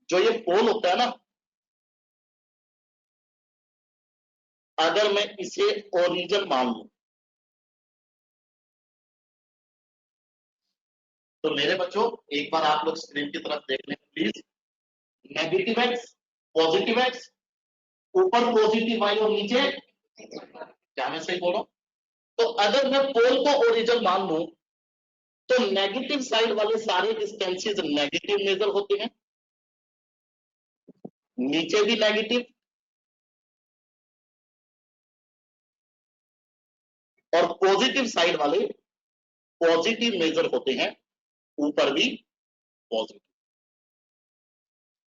जो ये पोल होता है ना, अगर मैं इसे ओरिजिन मान लूं, तो मेरे बच्चों एक बार आप लोग स्क्रीन की तरफ देख लें please. Negative x, positive x, ऊपर पॉजिटिव वाई और नीचे, क्या मैं सही बोल रहा हूं? तो अगर मैं पोल को ओरिजिन मान लूं, तो नेगेटिव साइड वाले सारे डिस्टेंसेस नेगेटिव मेजर होते हैं, नीचे भी नेगेटिव, और पॉजिटिव साइड वाले पॉजिटिव मेजर होते हैं, ऊपर भी positive.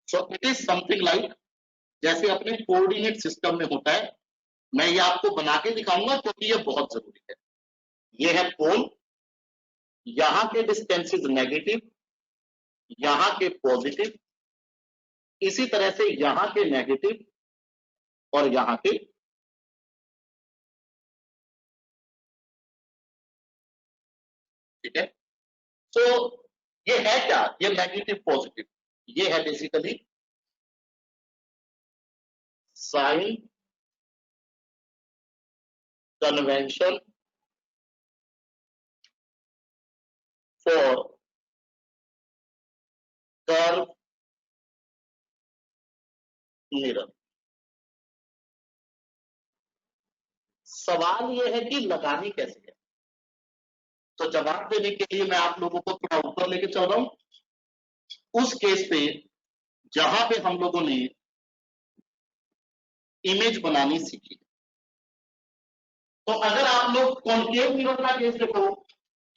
So it is something like, जैसे अपने कोऑर्डिनेट सिस्टम में होता है। मैं ये आपको बना के दिखाऊंगा क्योंकि ये बहुत जरूरी है। ये है पोल, यहां के डिस्टेंसेस नेगेटिव, यहां के पॉजिटिव, इसी तरह से यहां के नेगेटिव और यहां के, ठीक है। तो ये है क्या, ये नेगेटिव पॉजिटिव, ये है basically sign convention for curve mirror. सवाल यह है कि लगानी कैसे है, तो जवाब देने के लिए मैं आप लोगों को थोड़ा ऊपर लेके चल रहा हूं, उस केस पे जहां पे हम लोगों ने इमेज बनानी सीखी। तो अगर आप लोग कॉन्केव मिरर का केस देखो,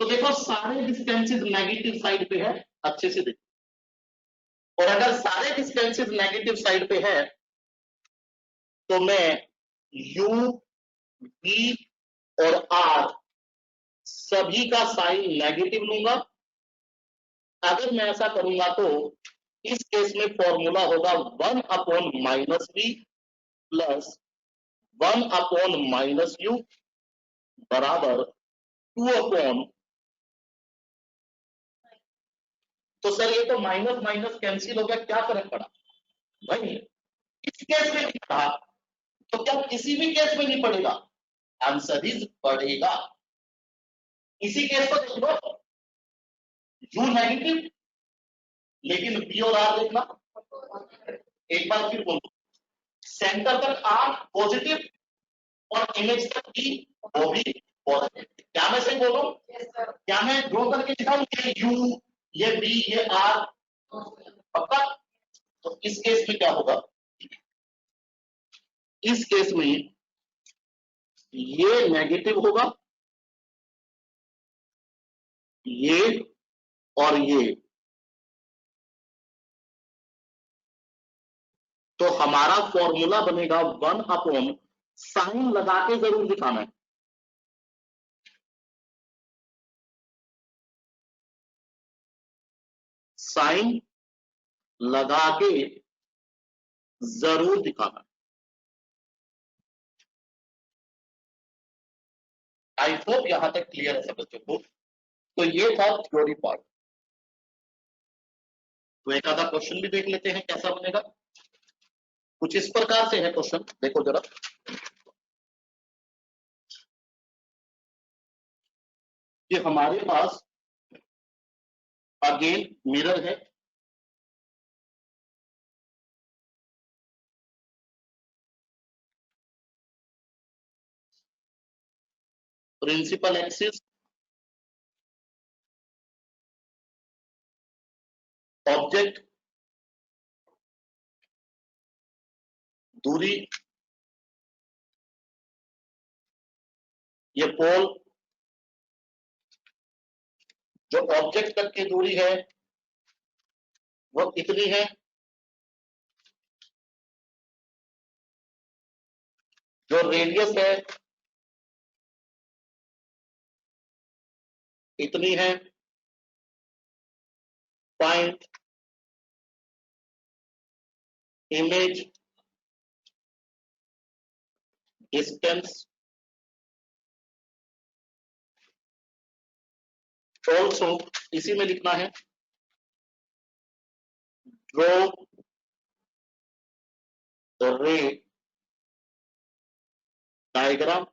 तो देखो सारे डिस्टेंसेस नेगेटिव साइड पे है, अच्छे से देखो। और अगर सारे डिस्टेंसेस नेगेटिव साइड पे है, तो मैं u v और r सभी का साइन नेगेटिव लूंगा। अगर मैं ऐसा करूंगा तो इस केस में फॉर्मूला होगा 1/-v प्लस 1/-u बराबर 2/। तो सर ये तो माइनस माइनस कैंसिल हो गया, क्या फर्क पड़ा भाई? इस केस में नहीं पड़ा, तो क्या किसी भी केस में नहीं पड़ेगा? आंसर इज पड़ेगा। इसी केस को देख लो, u नेगेटिव लेकिन b और r देखना, एक बार फिर बोलो, सेंटर तक r पॉजिटिव और इमेज तक b वो भी पॉजिटिव। क्या मैं सही बोलूं? क्या मैं ड्रॉ करके दिखाऊं, ये u, ये b, ये r, पक्का? तो इस केस में क्या होगा, इस केस में ये नेगेटिव होगा ये और ये, तो हमारा फॉर्मूला बनेगा 1 साइन लगा के जरूर दिखाना है। साइन लगा के जरूर दिखाना। आई होप यहां तक क्लियर है सब बच्चों को। तो ये था थ्योरी पार्ट। तो एक आधा क्वेश्चन भी देख लेते हैं कैसा बनेगा। कुछ इस प्रकार से है क्वेश्चन, देखो जरा। कि हमारे पास अगेन मिरर है, प्रिंसिपल एक्सिस, ऑब्जेक्ट, दूरी, ये पोल, जो ऑब्जेक्ट तक की दूरी है वो कितनी है, जो रेडियस है इतनी है, पॉइंट, इमेज, डिस्टेंस, ऑल्सो इसी में लिखना है ड्रॉ द रे डायग्राम।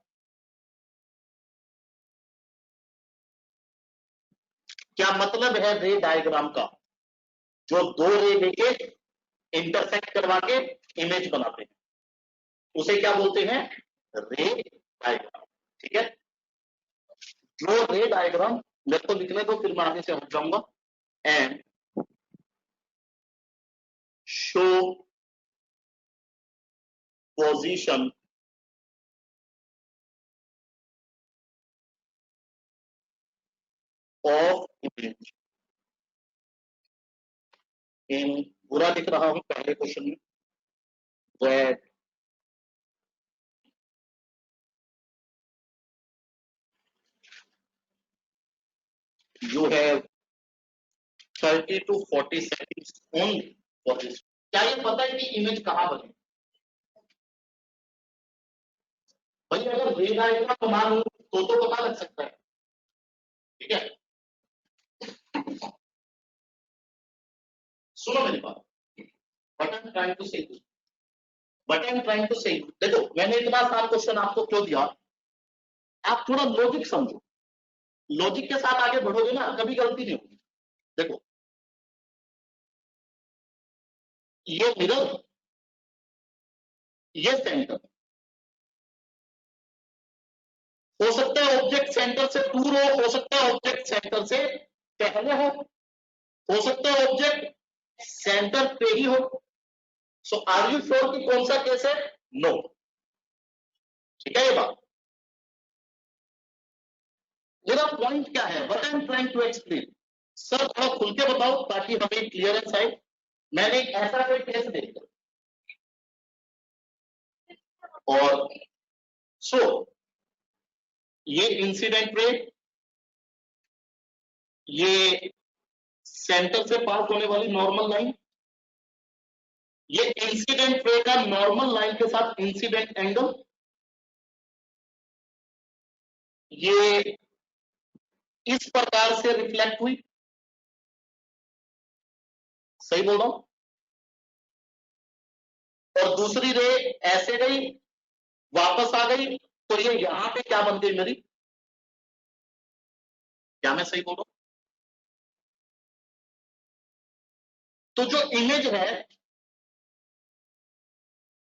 क्या मतलब है रे डायग्राम का? जो दो रे लेके इंटरसेक्ट करवा के इमेज बनाते हैं उसे क्या बोलते हैं? रे डायग्राम। ठीक है, जो रे डायग्राम, मेरे को लिखने दो फिर मैं आगे से हट जाऊंगा। And show position of image in, पूरा लिख रहा हूं पहले क्वेश्चन में, that you have 30 to 40 seconds only for this। क्या ये पता है कि इमेज कहां बने? भाई अगर रे डायग्राम बना लूं तो पता लग सकता है। ठीक है, सुनो मेरी बात। What I am trying to say, what I am trying to say, देखो मैंने इतना आसान क्वेश्चन आपको क्यों दिया, आप थोड़ा लॉजिक समझो। लॉजिक के साथ आगे बढ़ोगे ना कभी गलती नहीं होगी। देखो ये मिरर, ये सेंटर, हो सकता है ऑब्जेक्ट सेंटर से दूर हो सकता है ऑब्जेक्ट सेंटर से पहले हो सकता है ऑब्जेक्ट सेंटर पे ही हो। सो आर यू श्योर कि कौन सा केस है? नो। ठीक है ये बात। मेरा पॉइंट क्या है, what I am trying to explain? Sir थोड़ा खुल के बताओ ताकि हमें क्लियरेंस आए। मैंने एक ऐसा कोई केस देखा और सो ये इंसिडेंट रे, ये सेंटर से पास होने वाली नॉर्मल लाइन, ये इंसिडेंट रे का नॉर्मल लाइन के साथ इंसिडेंट एंगल, ये इस प्रकार से रिफ्लेक्ट हुई। सही बोल रहा हूं? और दूसरी रे ऐसे गई, वापस आ गई, तो ये यहां पे क्या बन गई मेरी? क्या मैं सही बोल रहा हूं? तो जो इमेज है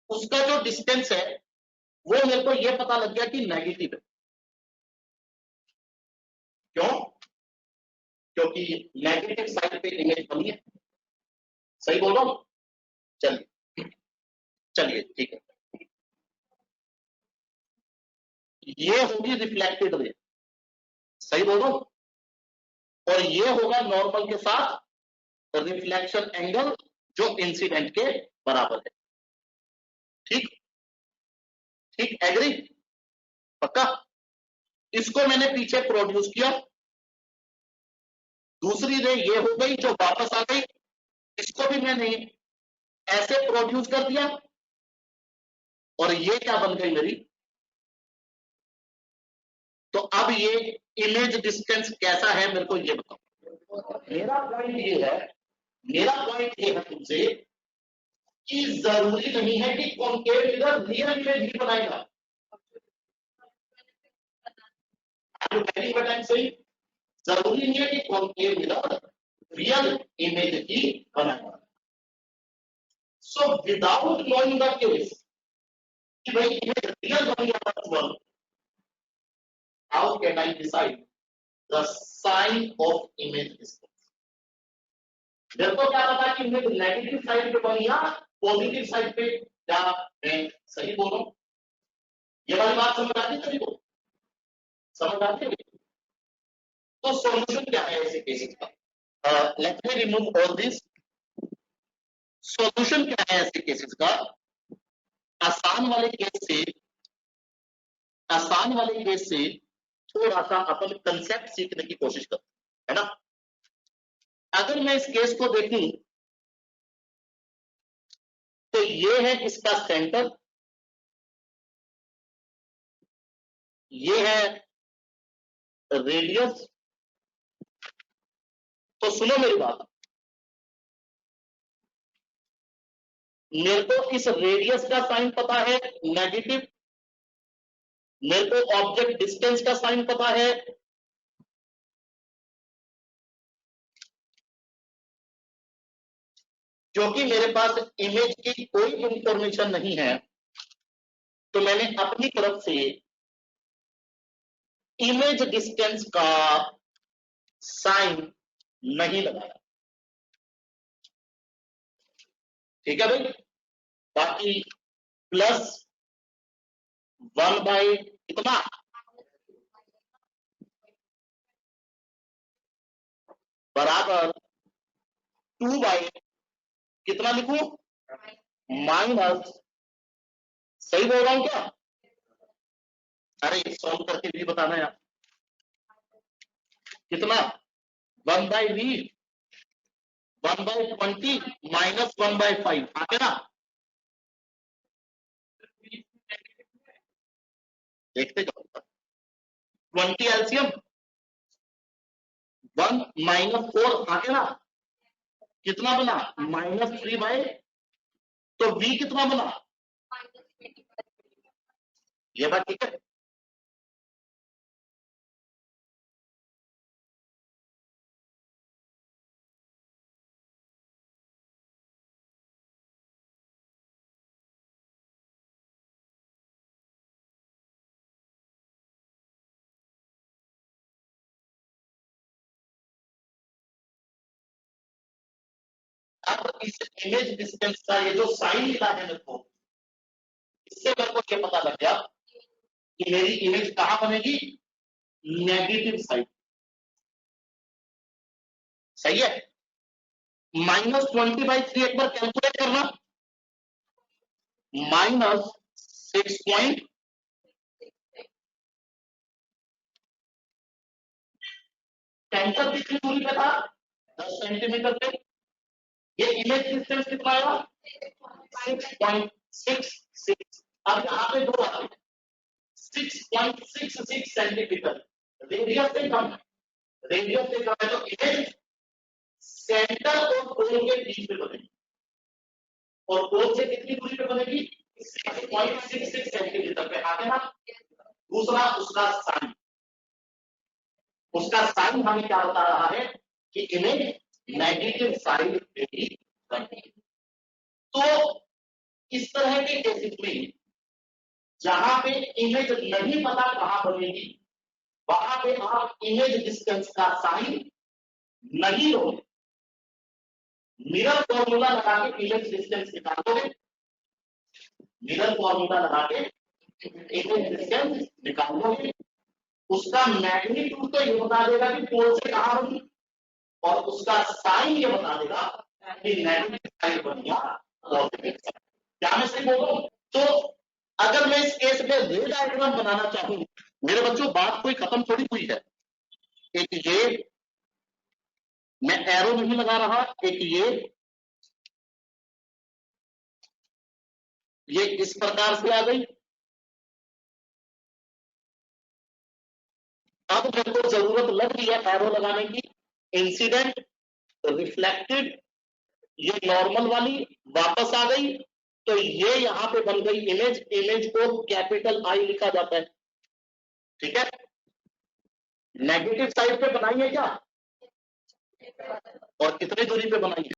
उसका जो डिस्टेंस है वो मेरे को ये पता लग गया कि नेगेटिव है। क्यों? क्योंकि नेगेटिव साइड पे इमेज बनी है। सही बोल रहा हूं? चलिए चलिए ठीक है, ये होगी रिफ्लेक्टेड रे। सही बोल रहा हूं? और ये होगा नॉर्मल के साथ रिफ्लेक्शन एंगल जो इंसिडेंट के बराबर है। ठीक ठीक, एग्री, पक्का। इसको मैंने पीछे प्रोड्यूस किया, दूसरी रे ये हो गई जो वापस आ गई, इसको भी मैंने ऐसे प्रोड्यूस कर दिया, और ये क्या बन गई मेरी। तो अब ये इमेज डिस्टेंस कैसा है मेरे को ये बताओ। मेरा पॉइंट ये है, मेरा पॉइंट ये है तुमसे कि जरूरी नहीं है कि कॉन्केव मिरर रियल इमेज ही बनाएगा। जरूरी नहीं है कि कॉन्केव मिरर रियल इमेज ही बनाएगा। So without knowing the case कि भाई इमेज रियल बन गया possible, how can I decide the sign of image distance. मेरे को क्या पता कि इमेज नेगेटिव साइड पे बनी या पॉजिटिव साइड पे, क्या मैं सही बोल रहा हूं? ये वाली बात समझ आती है सभी को, समझ आती है? तो सॉल्यूशन क्या है ऐसे केसेस का? Let me remove all this. Solution क्या है ऐसे केसेस का? आसान वाले केस से थोड़ा सा अपन कंसेप्ट सीखने की कोशिश करते हैं, है ना। अगर मैं इस केस को देखूं तो ये है इसका सेंटर, ये है रेडियस। तो सुनो मेरी बात, मेरे को इस रेडियस का साइन पता है नेगेटिव, मेरे को ऑब्जेक्ट डिस्टेंस का साइन पता है, क्योंकि मेरे पास इमेज की कोई इंफॉर्मेशन नहीं है तो मैंने अपनी तरफ से इमेज डिस्टेंस का साइन नहीं लगाया। ठीक है भाई, बाकी प्लस 1 बाई कितना, बराबर 2 बाई कितना लिखूं, माइनस, सही बोल रहा हूं क्या? अरे सॉल्व करके भी बताना यार, कितना 1 बाई वी 1/20 माइनस 1/5 आते ना, देखते जाओ। 20 एलसीएम 1 माइनस 4 आते ना, कितना बना -3 बाई, तो v कितना बना, ये बात ठीक है। अब इस इमेज डिस्टेंस का ये जो साइन मिला है मेरे को, इससे मेरे को ये पता लग गया कि मेरी इमेज कहां बनेगी, नेगेटिव साइड। सही है। -20/3 एक बार कैलकुलेट करना, -6. सेंटर कितनी दूरी पे था, 10 सेंटीमीटर पे। ये इमेज डिस्टेंस कितना आया, 6.66। अब यहाँ पे दो आते हैं, 6.66 सेंटीमीटर, रेडियस से कम है, रेडियस से कम है, तो इमेज सेंटर और गोल के बीच में बनेगी, और गोल से कितनी दूरी पे बनेगी, 6.66 सेंटीमीटर पे। आगे ना दूसरा उसका साइन हमें क्या बता रहा है कि इमेज नेगेटिव साइड पे ही बनेगी। तो इस तरह के केसेस में जहां पे इमेज नहीं पता कहां बनेगी, वहां पे आप इमेज डिस्टेंस का साइन नहीं लोगे, मिरर फॉर्मूला लगा के इमेज डिस्टेंस निकालोगे, मिरर फॉर्मूला लगा के इमेज डिस्टेंस निकालोगे, उसका मैग्नीट्यूड तो ये बता देगा कि पोल से कहां बनी, और उसका साइन ये बता देगा कि नेगेटिव साइड बन गया पॉजिटिव साइड। क्या मैं सही बोल रहा हूं? तो अगर मैं इस केस में रे डायग्राम बनाना चाहूं, मेरे बच्चों बात कोई खत्म थोड़ी हुई है। एक ये मैं एरो नहीं लगा रहा, एक ये इस प्रकार से आ गई। अब मेरे को जरूरत लग रही है एरो लगाने की, इंसिडेंट, रिफ्लेक्टेड, ये नॉर्मल वाली वापस आ गई, तो ये यहां पे बन गई इमेज। इमेज को कैपिटल आई लिखा जाता है, ठीक है। नेगेटिव साइड पे बनाई है क्या, और कितनी दूरी पे बनाई है?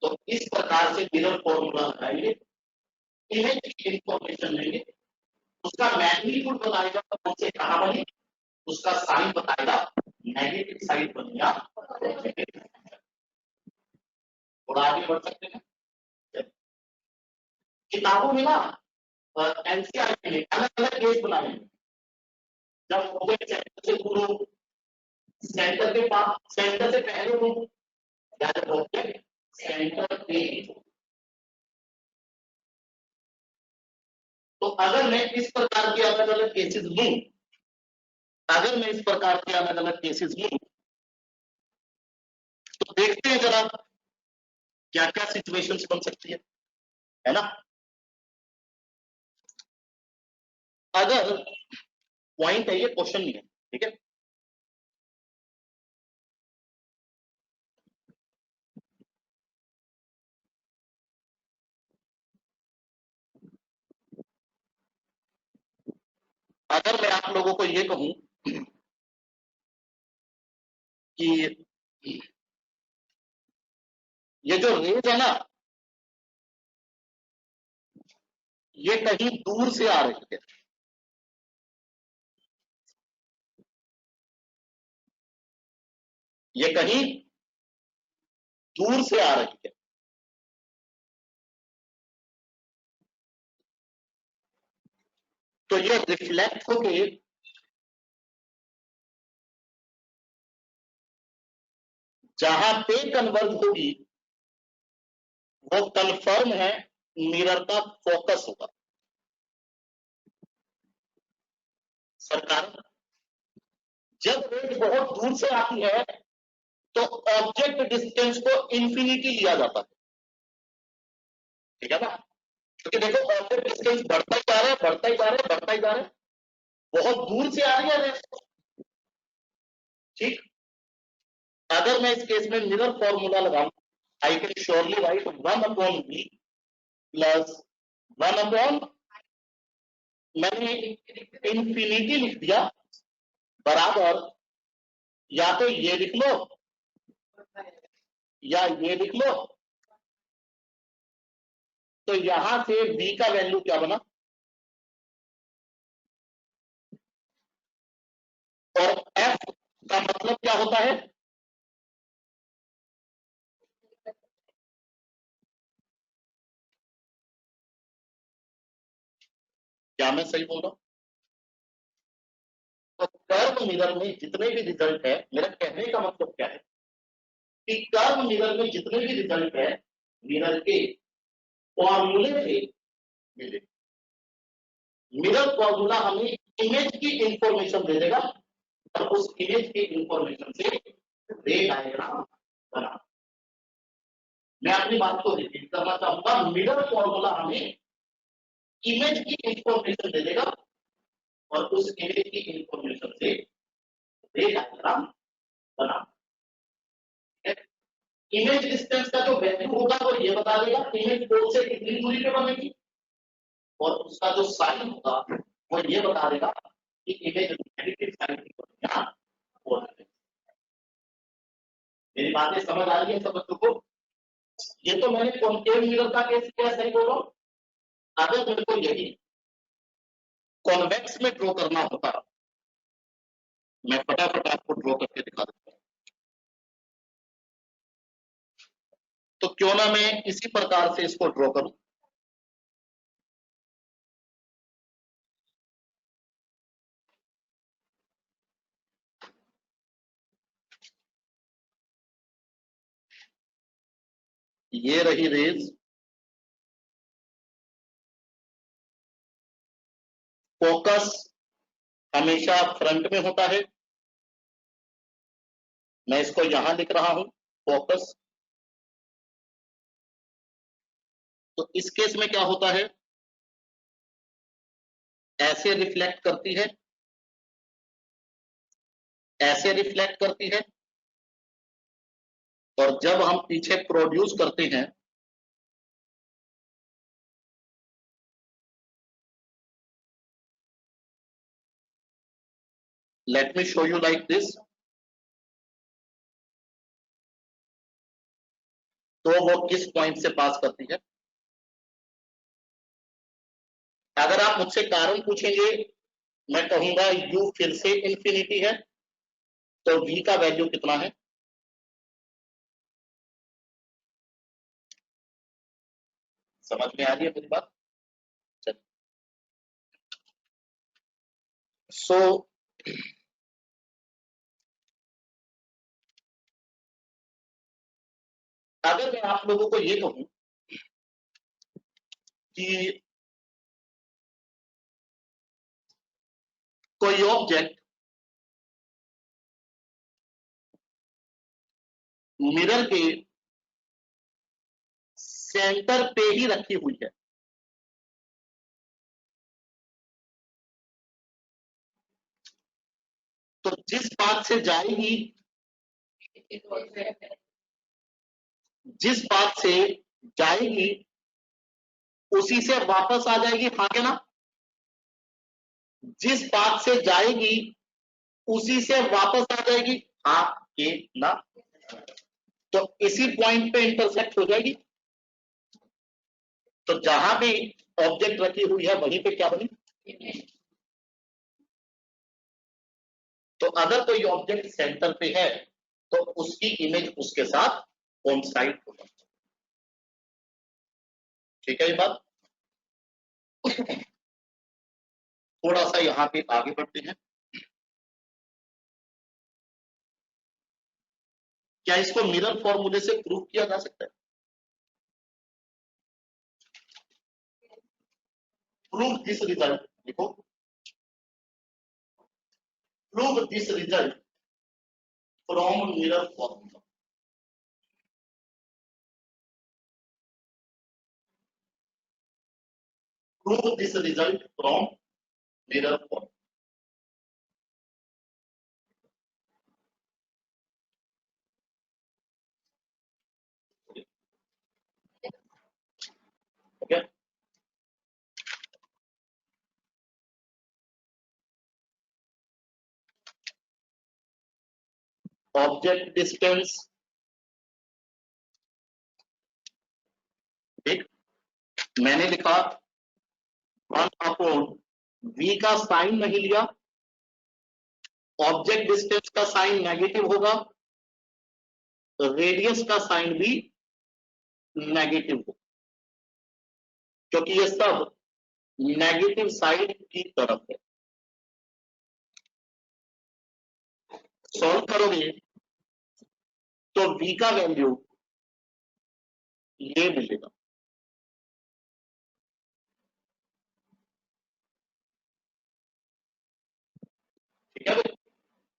तो इस प्रकार से मिरर फॉर्मूला लगाएंगे, इमेज की इंफॉर्मेशन लेंगे, उसका मैग्नीट्यूड बताएगा कौन से कहां बनी, उसका साइन बताएगा नेगेटिव साइड बन गया। थोड़ा आगे बढ़ सकते हैं। किताबों में ना एनसीईआरटी में अलग अलग केस बनाए हैं। जब सेंटर से दूर हो, सेंटर के पास, सेंटर से पहले हो, या जब ऑब्जेक्ट सेंटर पे। तो अगर मैं इस प्रकार के अलग अलग केसेस लूं, अगर मैं इस प्रकार के अलग अलग केसेस लूं, तो देखते हैं जरा क्या क्या सिचुएशंस बन सकती है ना। अगर पॉइंट है, ये क्वेश्चन नहीं है, ठीक है। अगर मैं आप लोगों को ये कहूं कि ये जो रेज है ना, ये कहीं दूर से आ रही है, ये कहीं दूर से आ रही है, तो ये रिफ्लेक्ट होके जहां पे कन्वर्ज होगी वो कंफर्म है मिरर का फोकस होगा। सरकार, जब रेज बहुत दूर से आती है तो ऑब्जेक्ट डिस्टेंस को इंफिनिटी लिया जाता है, ठीक है ना। क्योंकि देखो ऑब्जेक्ट डिस्टेंस बढ़ता ही जा रहा है, बढ़ता ही जा रहा है, बढ़ता ही जा रहा है, बहुत दूर से आ रही है रेज, ठीक। अगर मैं इस केस में मिरर फॉर्मूला लगाऊं, I can surely right 1/v plus 1/, मैंने इंफिनिटी लिख दिया, बराबर या तो ये लिख लो या ये लिख लो। तो यहां से v का वैल्यू क्या बना, और f का मतलब क्या होता है, क्या मैं सही बोल रहा हूं? तो कर्व मिरर में जितने भी रिजल्ट है, मेरा कहने का मतलब क्या है कि कर्व मिरर में जितने भी रिजल्ट है, मिरर के फॉर्मूले से मिले। मिरर फॉर्मूला हमें इमेज की इंफॉर्मेशन दे देगा, और उस इमेज की इंफॉर्मेशन से रे डायग्राम बना। मैं अपनी बात को रिपीट करना चाहूंगा, मिरर फॉर्मूला हमें इमेज की इंफॉर्मेशन दे देगा, और उस इमेज की इंफॉर्मेशन से रे डायग्राम बना। इमेज डिस्टेंस का जो वैल्यू होगा वो ये बता देगा इमेज पोल से कितनी दूरी पे बनेगी, और उसका जो साइन होगा वो ये बता देगा कि इमेज नेगेटिव साइन की क्या पॉजिटिव। मेरी बातें समझ आ रही है सब बच्चों को? ये तो मैंने कॉन्केव मिरर का केस किया, सही बोल रहा हूं। अगर मेरे को यही कॉन्वेक्स में ड्रॉ करना होता, मैं फटाफट आपको ड्रॉ करके दिखा दूंगा। तो क्यों ना मैं इसी प्रकार से इसको ड्रॉ करूं। ये रही रेज, फोकस हमेशा फ्रंट में होता है, मैं इसको यहां लिख रहा हूं फोकस। तो इस केस में क्या होता है, ऐसे रिफ्लेक्ट करती है, ऐसे रिफ्लेक्ट करती है, और जब हम पीछे प्रोड्यूस करते हैं let me show you like this, तो वो किस पॉइंट से पास करती है। अगर आप मुझसे कारण पूछेंगे, मैं कहूंगा u फिर से इंफिनिटी है, तो v का वैल्यू कितना है। समझ में आ रही है मेरी बात। चलिए, सो अगर मैं आप लोगों को ये कहूं कि कोई ऑब्जेक्ट मिरर के सेंटर पे ही रखी हुई है, तो जिस बात से जाएगी, जिस बात से जाएगी उसी से वापस आ जाएगी, हाँ के ना। जिस बात से जाएगी उसी से वापस आ जाएगी, हाँ के ना। तो इसी पॉइंट पे इंटरसेक्ट हो जाएगी। तो जहां भी ऑब्जेक्ट रखी हुई है वहीं पे क्या बनी। तो अगर कोई ऑब्जेक्ट सेंटर पे है तो उसकी इमेज उसके साथ कोइंसाइड होगा। ठीक है ये बात। थोड़ा सा यहां पे आगे बढ़ते हैं। क्या इसको मिरर फॉर्मूले से प्रूव किया जा सकता है। प्रूव दिस रिजल्ट, देखो, prove this result from mirror formula. Prove this result from mirror formula. Okay, object distance, ठीक, मैंने लिखा 1 v का साइन नहीं लिया, ऑब्जेक्ट डिस्टेंस का साइन नेगेटिव होगा, रेडियस का साइन भी नेगेटिव होगा, क्योंकि ये सब नेगेटिव साइड की तरफ है। सॉल्व करोगे तो v का वैल्यू ये मिलेगा। ठीक है भाई,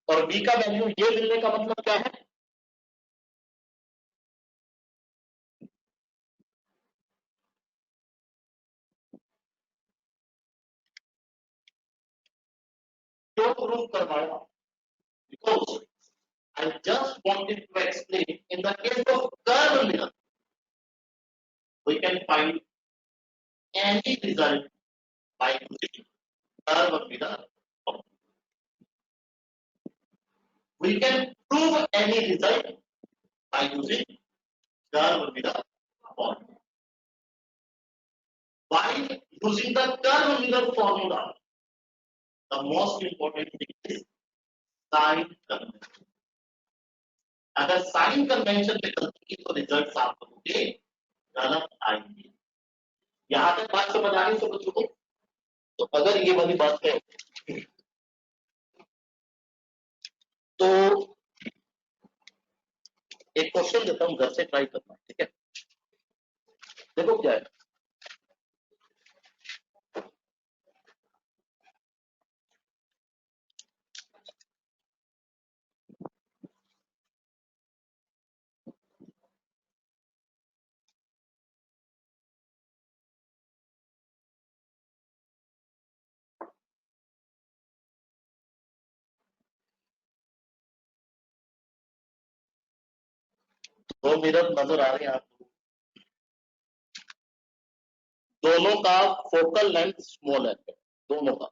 और v का वैल्यू ये मिलने का मतलब क्या है, क्यों प्रूव करवाया, because I just wanted to explain in the case of curve mirror we can find any result by using curve mirror. We can prove any result by using curve mirror formula. By using the curve mirror formula, the most important thing is sign convention. अगर sign convention में गलती की तो result आप लोगों के गलत आएंगे। यहां तक बात समझ आ रही बच्चों को? तो अगर ये वाली बात है तो एक क्वेश्चन देता हूं, घर से ट्राई करना, ठीक है? देखो क्या है। दो मिरर नजर आ रहे हैं आपको, दोनों का फोकल लेंथ स्मॉल है, दोनों का।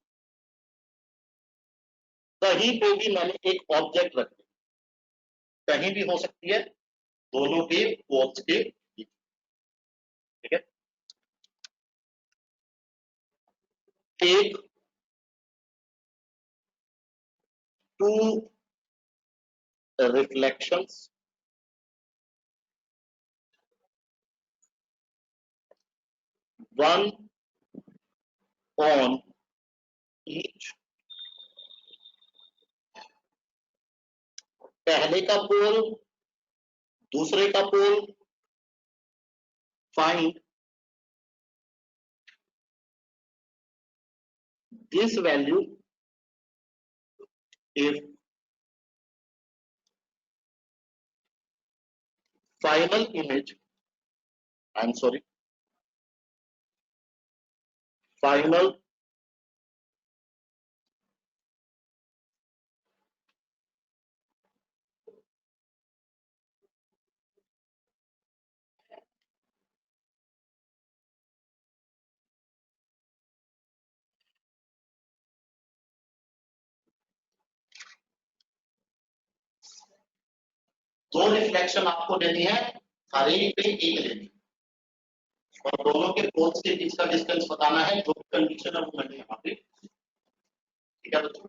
कहीं पे भी मैंने एक ऑब्जेक्ट रख दिया, कहीं भी हो सकती है, दोनों के पोल्स के बीच, ठीक है? एक two reflections one on each, पहले का पोल दूसरे का pole, find this value if final image, I am sorry, final दो रिफ्लेक्शन आपको लेनी है, हर एक पे एक लेनी, और दोनों के पोल्स के बीच का डिस्टेंस बताना है, जो कंडीशन है वो मैंने यहाँ पे, ठीक है बच्चों?